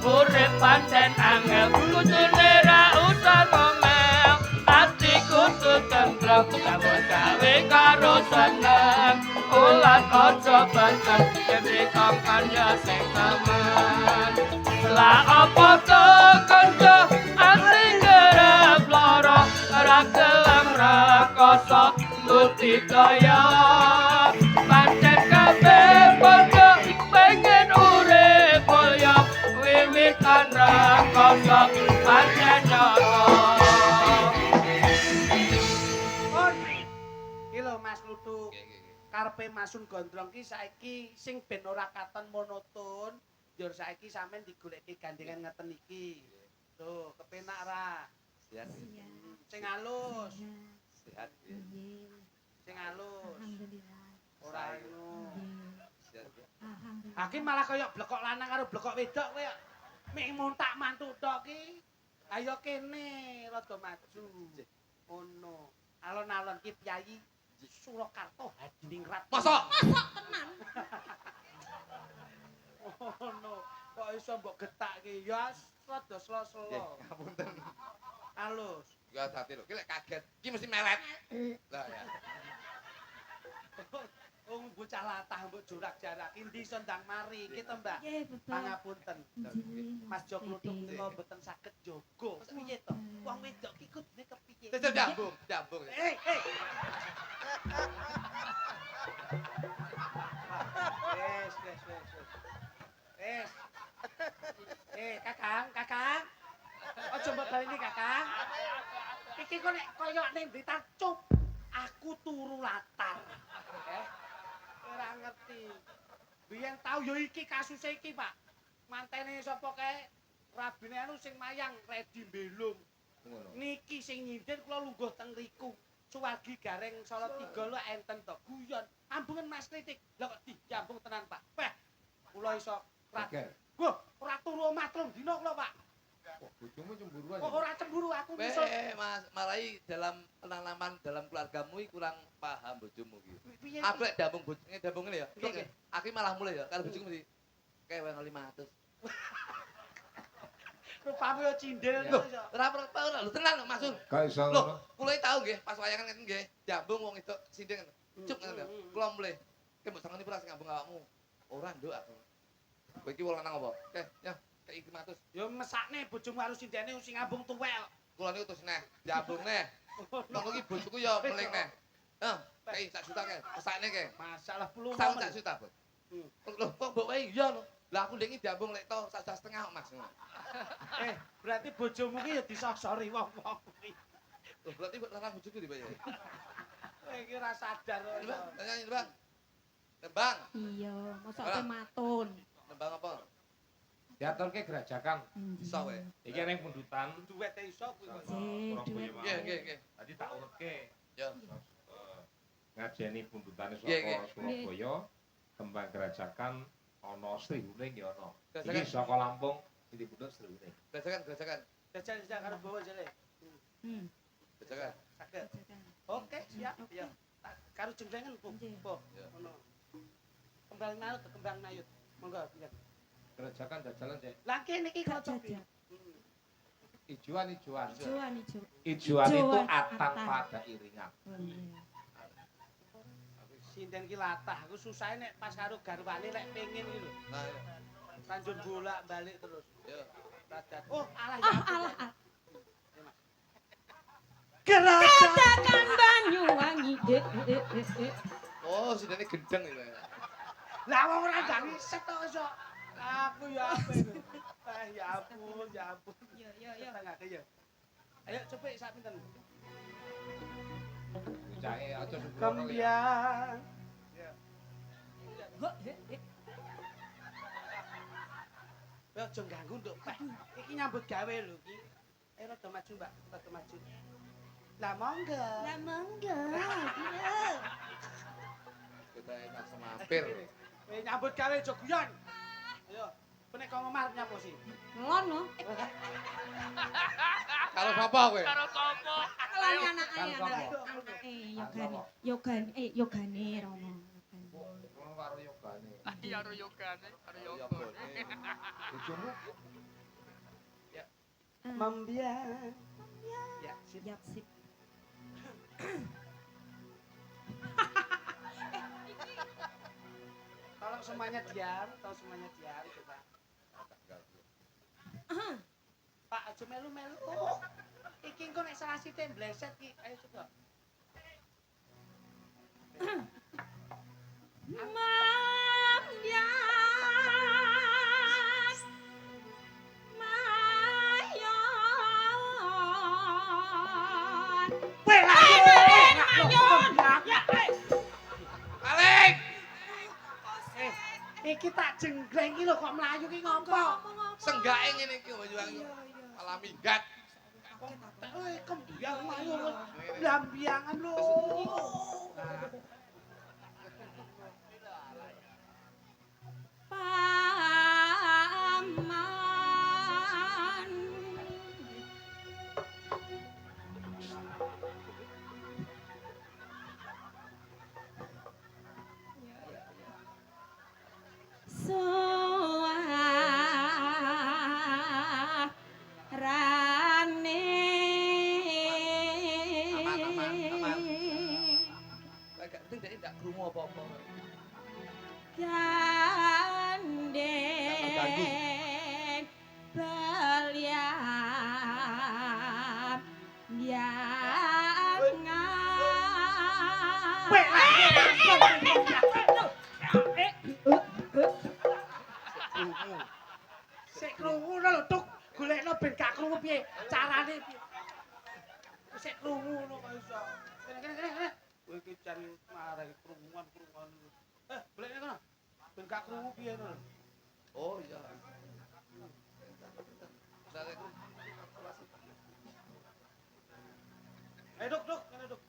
urip pancen angel kudune ra usah ngomel ati kudu tentrem sabar gawe karo seneng ulat aja banter dene kongkon ya sing temen lah apa to kanca ati kerep lara ra gelem rekoso budidaya pancen kabeh padha pengen urip kaya wiwitan rekoso pancen nyata Ki lho Mas Kluthuk. Nggih. Karepe Masun Gondrong ki saiki sing ben ora katon monoton, njur saiki sampean digoleki gandengan ngeten iki. Tuh, kepenak ra? Sehat. Sing halus, Sehat. sing halus. Alhamdulillah. Ora ngono. Sehat. Alhamdulillah. Aki malah kaya blekok lanang karo blekok wedok kowe. Mek muntak mantuk tok ki. Ayo kene rada maju. Ngono. Alon-alon ki Piyai Surakarta Hadiningrat. Masa? Ngono. Kok iso mbok getak ki? Ya rada selo-selo. Ngapunten. Halus. Ya hati lho, ki lek kaget, ki mesti meret. Lah ya. Wong bocah latah mbok jorak-jarak ndi iso ndang mari ki to, Mbak. Nggih, betul. Pangapunten. Nggih, Mas Jo Kluthuk Dede. kula mboten saged jaga. Piye to? Wong wedok ki kudune kepiye? Tetep jambung. Eh. Wes. Kakang. Aja mbok baleni, Kakang. Iki kok nek kaya ning Blitar cup, aku turu latar. Ora ngerti. Biyen tau yo iki kasuse iki, Pak. Mantene sapa kae rabine anu sing mayang Redi Belung. Ngono. Niki sing nyindir kula lungguh teng riku. Suwargi Gareng Salatiga lho enten to guyon. Ambungen Mas Kritik. Lah kok dijambung tenan, Pak. Peh. Kula iso Oke. Wah, ora turu omah telung dina kula, Pak. Kok bojomu cemburuan. Kok ora cemburu aku Weh, nyusul. Mas, marai dalam penanaman dalam keluargamu iki kurang paham bojomu iki. Piye? Aku lek dambung dambung ngene ya. Nggih. Aku malah mulai ya, kalau bojoku mesti kewen 500. Rupamu yo cindil Loh, iso. ora perlu lho tenan lho Mas Sun. Kok iso Loh, ngono? kula iki tau nggih pas wayangan ngeten nggih, jambung wong itu sindeng. Cuk ngoten lho. Kula mulai. Ki mbok sangoni pura sing ngambung awakmu. Ora, Nduk aku. Kowe iki wong lanang apa? Oke, ya, kei 500. Yo mesakne bojomu harus cindene sing ngambung tuwel. Kula niku terus neh, jambung neh. Monggo iki bojoku ya meling neh. Heh, kei 1 juta ke. Pesakne ke. Masalah puluh Tahun momen. 1 juta, Bos. Loh, kok mbok wae iya lho. Lah aku ndek iki diambung lek to 1,5 kok, Mas. Berarti bojomu ki ya disosori wong-wong kuwi. Loh, berarti larang bojoku di Pak ya. Kowe iki ora sadar kok. Bang, nyanyi, Bang. Nembang. Iya, mosok Ora. ke matun. Nembang apa? Diaturke gerajakan. Bisa wae. Iki ning pundutan. Duwet e iso kuwi kok. Nggih, duit. Nggih. Tadi tak urutke. Ya. Ngajeni pundutane Nggih, nggih. saka Surabaya, kembang gerajakan ana Sri Uning ya ana. Gerajakan. Iki saka Lampung, sing pundut Sri Uning. Gesekan. Jajal karo bawa jale. Gesekan. Saged. Jajan. Oke, siap. Oke. Ya. Karo jenglengan, Bu. Nggih. Bu. Ya. Ngono. Kembang nayut. Monggo, pinten. Gerajakan dajalan Cek. Lah kene iki kok Jajal. cobi. Ijuan. Ijuan, ijo. Ijuan itu Ijuan, atang atang. pada iringan. Oh, iya. Sinden ki latah, aku susahe nek pas karo garwane lek pengen iki lho. Nah, ya. Tanjung bolak balik terus. Yo. Radat. Oh, alah ya. Ah, ampun, alah, ya. alah. Gerakan. Katakan Banyuwangi. Oh, sidane gendeng itu. Lah wong ora gak riset to iso. Aku ya apa itu. Ya ampun, ya ampun. Yo, yo, yo. Tengah ke ya. Ayo cepet sak pinten. Jahe aja sembrono ya. Kembiang. Ho, he, he. Ya aja ganggu nduk Pak. Iki nyambut gawe lho iki. Rada maju, Mbak. Rada maju. Lah monggo. Lah monggo. Kita enak semampir. Nyambut gawe aja guyon. Ayo, menek kok ngomah arep nyapa sih? Ngono. Kalau sapa kowe? Karo sapa? Kelane anake Kan sapa? anake. Yogane Romo. Ngono karo yogane. Karo yogane, karo Ya yoga. boleh. Bojomu Membiang. Ya, sip. Yap sip. Tolong semuanya diam, coba. Pak, aja melu-melu. Iki engko nek salah sithik mbleset iki. Ayo coba. Mambias Mayon. Weh, Mayon. Alik! Iki tak jenggleng iki lho kok mlayu ki ngopo? Senggake ngene iki Banyuwangi. Malah minggat. Kembiang mayu. Lambiangan lho. Paman. Suarane. Aman. Agak penting dia ndak krungu apa-apa. Gandeng belian Weh, Krungu. sik krungu lho, Tuk. Golekno ben gak krungu piye? Carane piye? Sik krungu lho kok iso. Kene. Kowe iki jan marai krunguan. Golekne kono. Ben gak krungu piye lho. Oh iya. Misalnya Ayo, Duk, kene, Duk.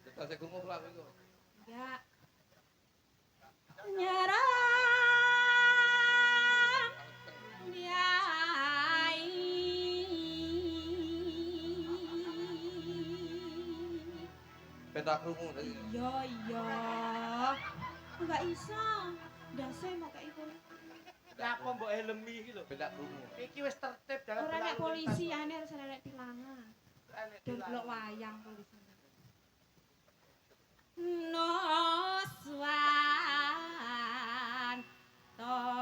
kita saya krungu pelan iku. enggak nyerang diai Ben tak krungu tadi. iya enggak iso ndase mau kayak iku Apa mbok helmi iki lho. Ben tak krungu. Iki wis tertib dalam ora nek berlalu polisi lintas. ane harus ada tilangan Nek dan dilarang. delok wayang polisi Noswan toro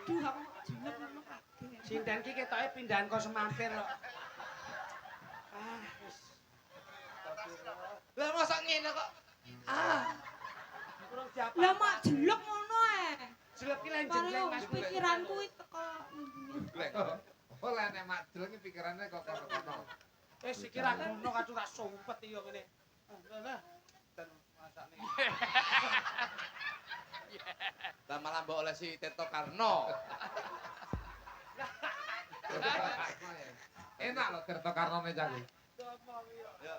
aduh aku jelek ngono kaget Sinten ki ketoke pindahan kok semampir kok. Wis. Lah masa ngene kok. Kurang diapa. lah mak jelek ngono Jelek ki lain Karo jengleng Mas. pikiranku iki teko Gleng. Oh lah nek madul iki pikirannya kok kono-kono. Iki ra ngono kacau ra sumpet iki yo ngene. Lah. Dan masakne. Lah malah mbok oleh si Teto Karno. Enak loh Tirto Karnone jane. Ya.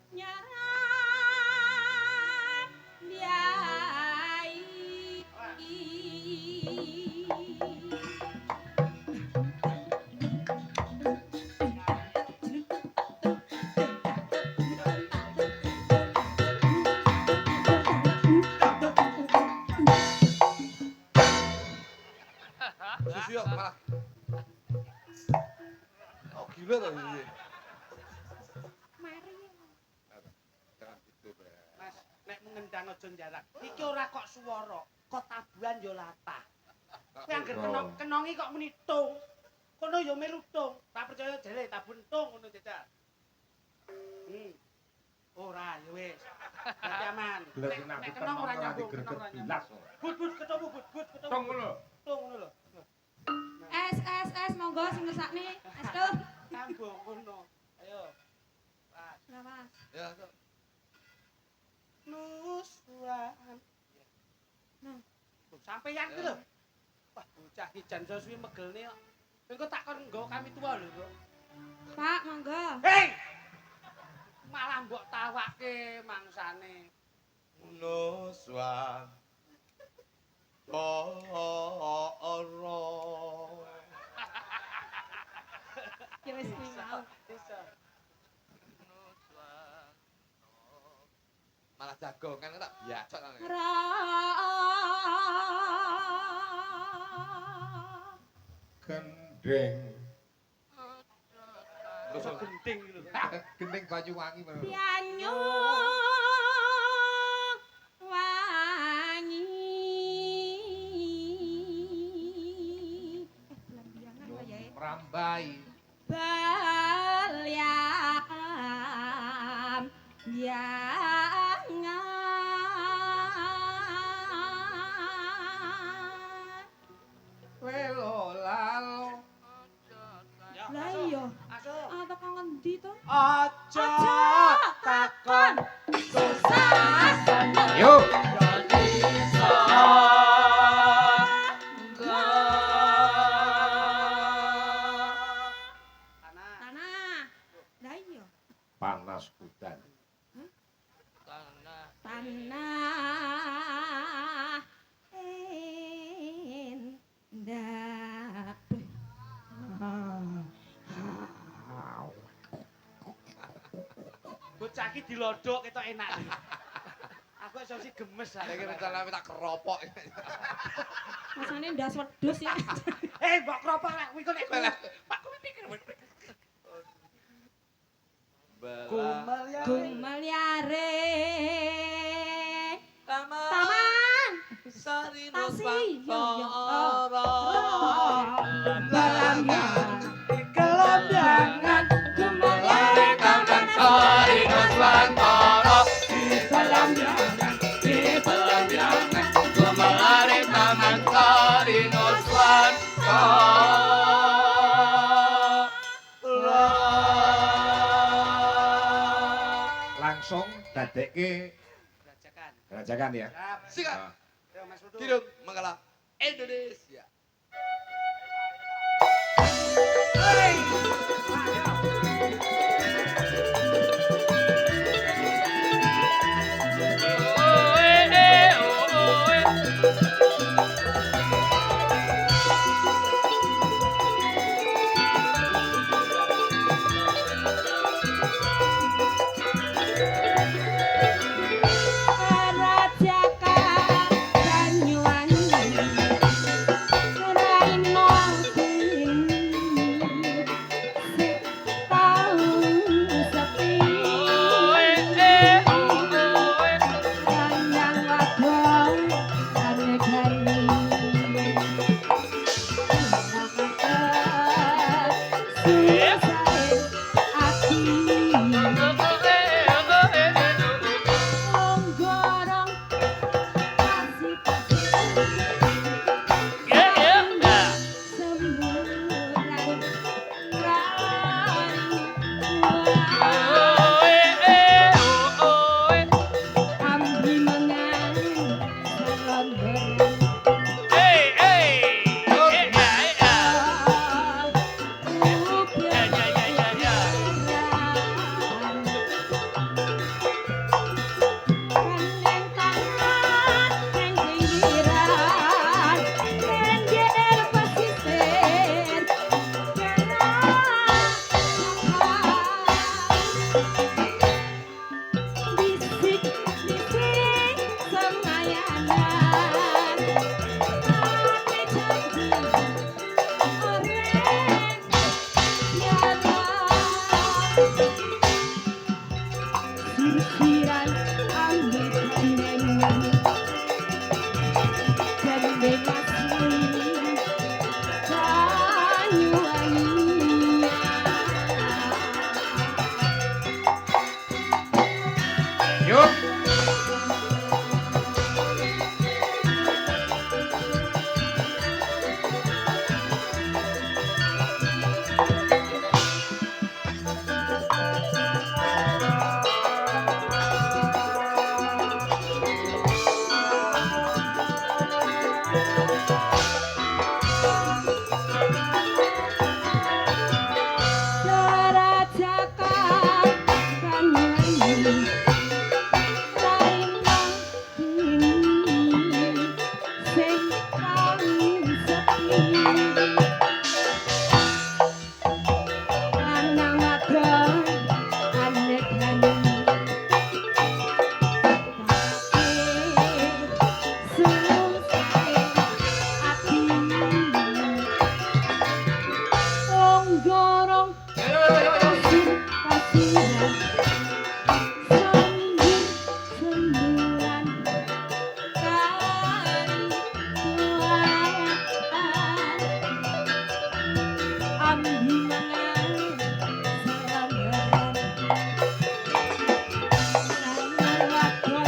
nyarang diai Susu yo malah. Oh gila toh iki. Mari. Jangan gitu, Bre. Mas, nek mengendang aja njarak. Iki ora kok swara, kok tabuhan yo latah. Kowe anggere kenongi kok muni tung. Kono yo melu tung. Tak percaya jere tabun tung ngono jajal. Ora ya wis. Berarti aman. Gelas Nek aku kenong ora nyambung, digreget kenong ora nyambung. bilas. But ketemu but ketemu. Tong ngono. Tung ngono lho. Es monggo sing ngersakne. Es tuh. Nyambung ngono. Ayo. Pas. Lawas. Ya, so. Nuswan. Nah. Tuh sampeyan ku lho. Wah, bocah iki jan suwi megelne kok. Engko takon nggo kami tua lho, Bro. Pak, monggo. Hei! Malah mbok tawake mangsane. Nuswan. Ora. Ya wis kuwi mau. Bisa. Malah jagongan tak biasa kan. Ra. Gendeng. Bisa gending lho. Gendeng Banyuwangi mana? Pianyo wangi. Belambiangan wayahe. Merambai. Balyam jangan. Welo lalo. Lah iya. Aso. Tekan ngendi to? Aja takon Susah. Yuk. Tanah. Lah iya. Panas hutan. Tanah endah. bocah iki dilodok ketok enak. Aku iso sih gemes Saya kira rencana tak keropok. Masane ndas wedhus ya. Mbok kropok lek kuwi kok nek Pak kuwi pikir. Gumelyare. Taman Taman. Sari Tasi. Belambiangan. Gelambiangan. Gumelyare taman Sari Nuswantara. Belambiangan. Belambiangan. Gemelari Taman Sari Langsung dadekke Rajakan. rajakan ya. Siap. Sikat. Ayo Mas Putu. Kidung Mangala Indonesia. Rajakan Banyuwangi. Lanang wadon anedani sungsake ati wong gorong kasih kasihan sambung sembulan kali tuaan ambi mangan selangeran lanang wadon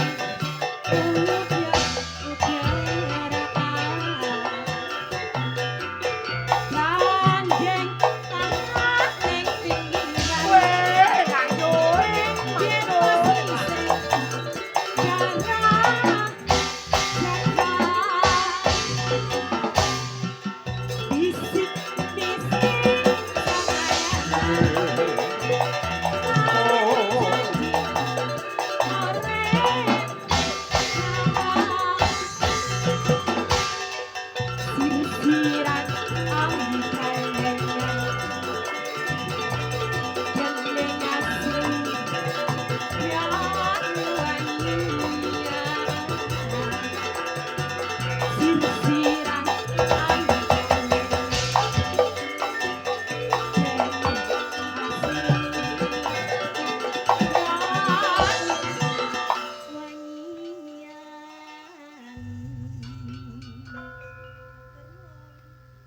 Sirsiran ambi kalengan Gendeng asli Sirsiran ambi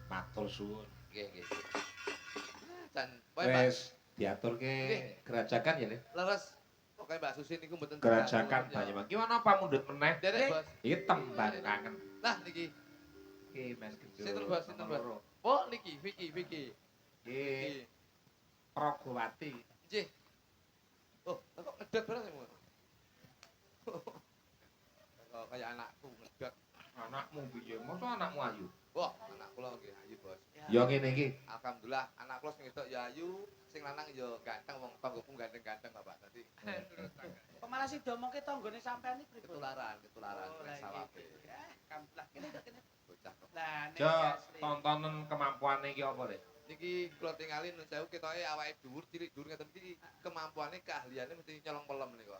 Matur suwun. Nggih, nggih. Dan wae Pak, Wis diaturke gerajakan ya, Le. leres. Pokoke Mbak Susi niku mboten Gerajakan diganggu, ya. Banyuwangi. Ki ana apa mundhut meneh? Derek, Bos. Iki tembang kangen. Nah niki. Iki Mas Gejo. Sinten, Bos? Sinten, Bos? Loro. Oh, niki, Vicky. Iki Niki. Pragawati. Nggih. Oh, kok ngedot barang sing ngono. Kok kayak anakku ngedot. Anakmu piye? Mosok anakmu ayu? Wah, anak kula nggih ayu, Bos. Ya ngene iki. Alhamdulillah anak kula sing wedok ya ayu, sing lanang ya ganteng wong tanggoku ganteng-ganteng Bapak. Dadi Kok malah sing diomongke tanggane sampean iki pripun? ketularan Oh, lah, sawabe. gitu. Alhamdulillah. Kene kok kene. Bocah kok. Lah nek Jo, asli. tontonan kemampuane iki apa, Le? Niki kula tingali nun sewu ketoke awake dhuwur, cilik dhuwur ngeten iki kemampuane keahliane mesti nyolong pelem niku.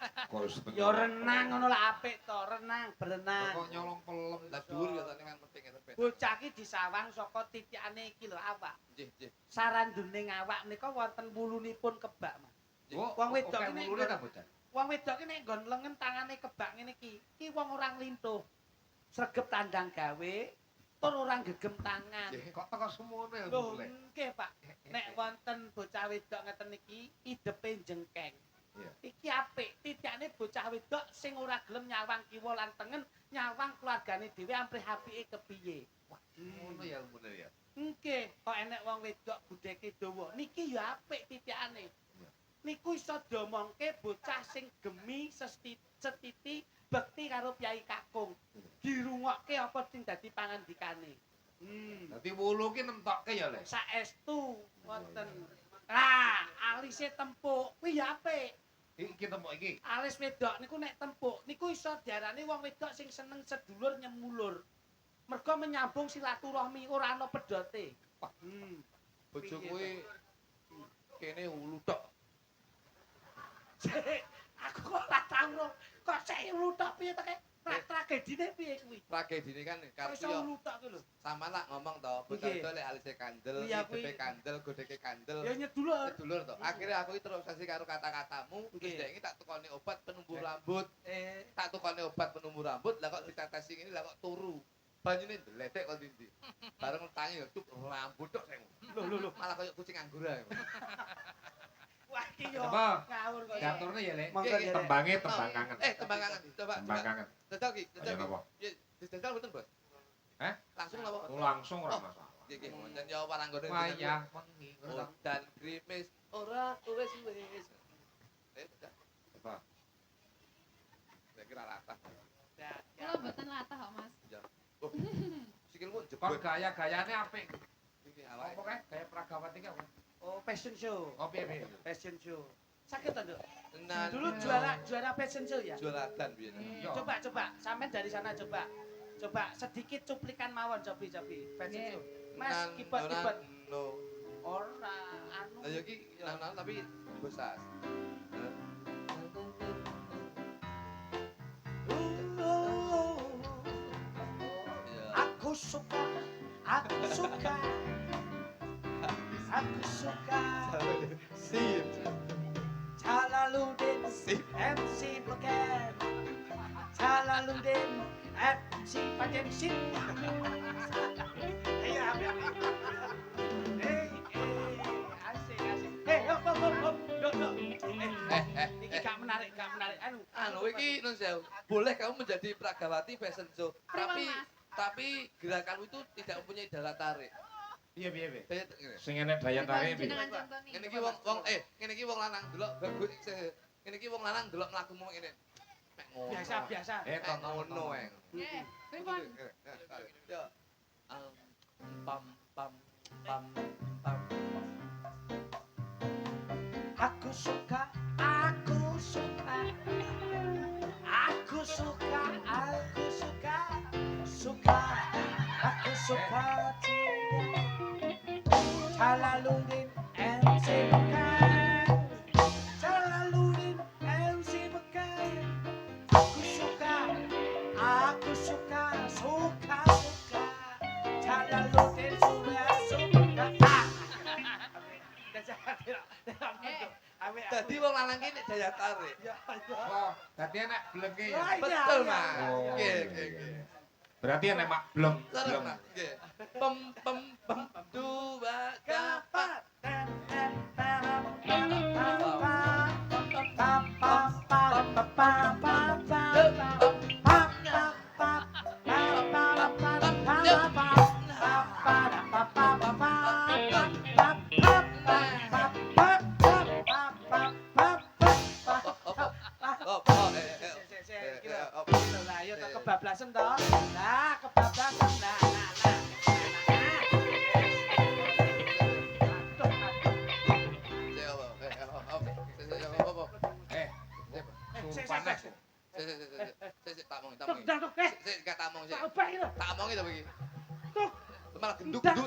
Kok Ya renang ngono lah apik to, renang, berenang. Kok nyolong pelem Lah dhuwur biasane kan mesti ngeten ben. Bocah iki disawang saka titikane iki lho awak. Nggih, nggih. Saranduning awak menika wonten wulunipun kebak, Mas. Oh, Wong wedok oke, ini mulune nggon- ta bocah. Wong wedok iki nek nggon lengen tangane kebak ngene iki. Iki wong ora nglintuh. Sregep tandang gawe, tur ora gegem tangan. Nggih. Kok teko semono ya, Lho, Le? nggih, Pak. Nek wonten bocah wedok ngeten iki, idepe jengkeng. Iya. Iki apik, titikane bocah wedok sing ora gelem nyawang kiwa lan tengen, nyawang keluargane dhewe amprih apike kepiye. Wah, Ngono ya bener ya. nggih, kok enek wong wedok budheke dawa. Niki ya apik titikane. Iya. Niku iso diomongke bocah sing gemi setiti bekti karo Kyai Kakung. Dirungokke apa sing dadi pangandikane. Dadi wulu ki nemtokke ya, Le. Saestu wonten. Lah, alise tempuk kuwi ya apik. Iki tembok iki. Alis wedok niku nek tempuk niku iso diarani wong wedok sing seneng sedulur nyemulur. Mergo menyambung silaturahmi ora ana pedote. Bojo kuwi kene ulu tok. Aku kok ora tau kok sik lutok piye to kek tragedine piye kuwi. Tragedine kan Kok karep iso yo lutok ku lho. sama lah ngomong to, bocah Nggih. itu lek alise kandel, Iya, hidepe kuwi. kandel, godheke kandel. Ya nyedulur. Sedulur to. Akhirnya aku iki terobsesi karo kata-katamu, terus Nggih. dek iki tak tukoni obat penumbuh rambut. Eh, Tak tukoni obat penumbuh rambut, lah kok ditetesi ngene lah kok turu. Banyune ndledek kok ndi. Bareng tangi yo cuk rambut tok sing. lho. Malah koyo kucing anggora. Wah iki yo Apa? ngawur kok. Diaturne ya, Le. Monggo Nggih, Derek. Tembange tembang kangen. Tembang kangen. Coba Tembang kangen. Dodol ki, Ayo napa? Iya, didodol mboten, Bos? Hah? Langsung napa? Langsung ora masalah. Nggih, nggih, wonten yo waranggone. Wayah wengi. Dan krimis ora wis. Udah. Apa? Saya kira rata. Kula mboten latah kok, Mas. Oh, sikilmu Kon jebol. gaya-gayane apik. Iki Apa awake. kae gaya Pragawati ki apa? Oh, fashion show. Oh, piye? Fashion show. Sakit to, Nduk? Tenan. Dulu juara fashion show ya? juara dan biyen. Iya. Coba, sampean dari sana coba. Coba sedikit cuplikan mawon cobi. Fans Nggih. itu. Mas kibet. No. Ora anu. Lah ya iki nang tapi bosas. Iya. Aku suka. Sip. Jalaluddin Sip. MC Beken. Jalaluddin MC Pajen Sip. Ayo ambil. Asik. Hop. Dok. Iki gak menarik. Anu iki nun sewu. Boleh kamu menjadi Pragawati fashion show, tapi gerakanmu itu tidak mempunyai daya tarik. Piye? Daya ngene. Sing enek daya tarik piye? Jenengan contoh nih. Ngene iki wong lanang delok bagus ngene iki wong lanang delok mlakumu ngene. Mek ngono. Biasa. Mek ngono eng. Nggih. Pripun? Yo. Pam. Aku suka Jalaluddin MC Beken. Aku suka Jalaluddin suka. Dadi wong lanang ki nek daya tarik. Oh, dadi enek blenge ya. Wah, iya, Betul, iya. Mas. Oh. Nggih. Berarti enek mak bleng. Terus, Mas. Nggih. Pem dua kapat. Ayo tak kebablasan toh. Nah, kebablasan. Nah. Sumpane. Tak mong. Tuk. Gak tak mong sih. Tak obah itu. Tak mong itu begini. Tuk. Malah genduk. Ayo.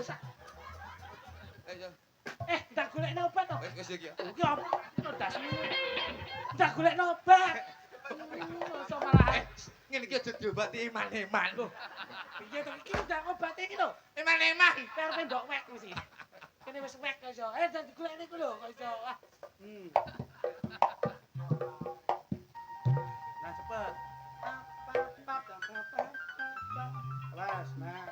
Ndak golekno obat to. Wis iki ya. Iki apa? Dasmu. Ndak golekno obat. Masa malah Ngene iki aja diobati iman-iman. piye to iki ndak obat iki lho. Iman-iman. Karepe ndok wek mesti. Kene wis wek kok iso. Ndak digolekne iku lho kok iso. Nah cepet. Awas, nah.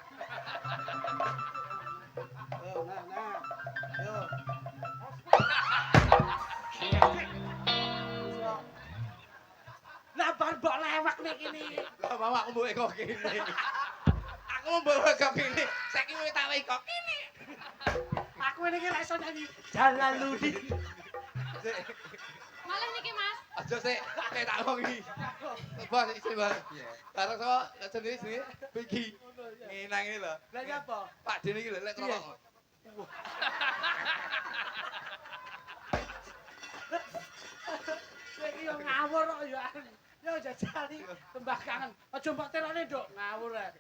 Yo, nah. Yo. Lah bar mbok lewek nek kene. Lah bawa aku mbok kok kene. Aku mau bawa kok kene. Saiki wis tak wae kok kene. Aku ini ra iso nyanyi Jalaluddin. Malah niki, Mas. Aja sik, tak ngomong iki. Bos isi bos. Karo sama sendiri Bigi. Nginang ini lho. Lah ya apa? Pak Dene iki lho lek ngrokok. Kowe iki yo ngawur kok yo. Yo jajali tembah kangen. Aja mbok terone, Nduk. Ngawur ae.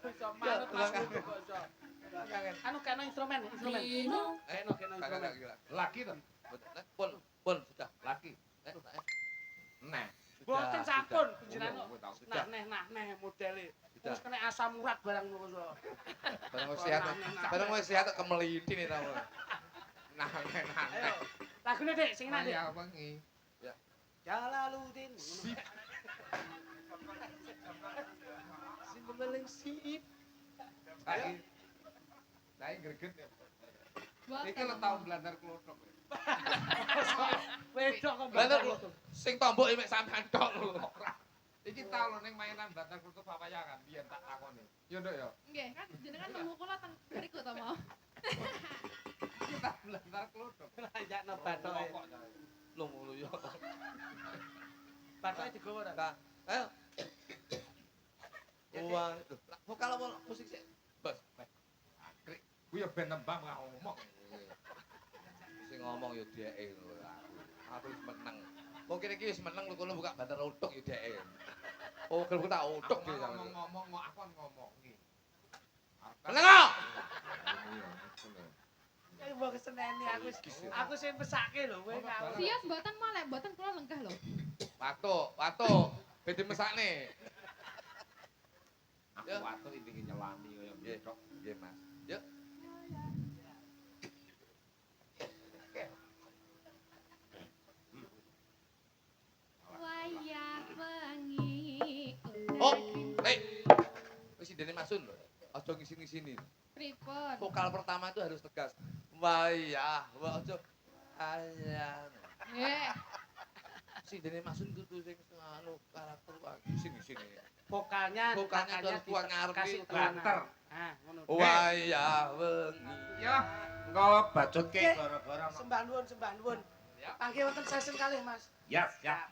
Iso manut Mas kok iso. Anu kena instrumen. Kena instrumen. Laki to? Pun sudah. Laki. Nah. Boten sampun panjenengan. Sudah. Nah modele. Sudah. Terus kena asam urat barang ngono iso. Barang wis sehat kemeliti nih tamu. Nah. Ayo. Lagune Dik, sing enak Dik. Ya wengi. Jalaluddin. Si memeling sip. Saiki greget ya. Boten. Iki lho tau blandar klothok. Wedok kok Blandar blandar. sing tombok mek sampean tok lho. Iki tau lho ning mainan blandar klothok papayangan biyen tak takoni. Yo nduk yo. Nggih, kan jenengan nemu kula teng mriku to mau. Iki tak blandar klothok. Ya no batoke. Lho ngono yo. Batoke digowo ora? Kak, ayo. Uang. Vokal apa musik sih? Bos. Ku yo ben nembang gak ngomong. Sing ngomong yo dheke lho. Aku wis meneng. Wong kene iki wis meneng lho kono buka bandar utuk yo dheke. Oh, gelem tak utuk Aku iki sampe. ngomong aku ngomong iki. Meneng. Kayak mbok keseneni aku sing mesake lho kowe ngawur. Sias mboten molek, mboten kula lenggah lho. Watuk. Bedi mesakne. Aku Ya. watuk iki nyelani kaya Nggih, mbok. nggih, Mas. Yuk. Wayah wengi. Oh, Nek. Wis dene Masun lho. Aja ngisi-ngisini. Pripun? Vokal pertama itu harus tegas. Wayah, aja ayah. Eh, Si dene Masun kudu sing anu karakter wae ngisi-ngisini. Vokalnya Vokalnya harus kuat ngarepe kasih itu. banter. Ah, ngono. Wayah wengi. Ya, engko bacutke Oke. gara-gara Sembah nuwun. Panggih wonten session kalih, Mas. Ya, siap.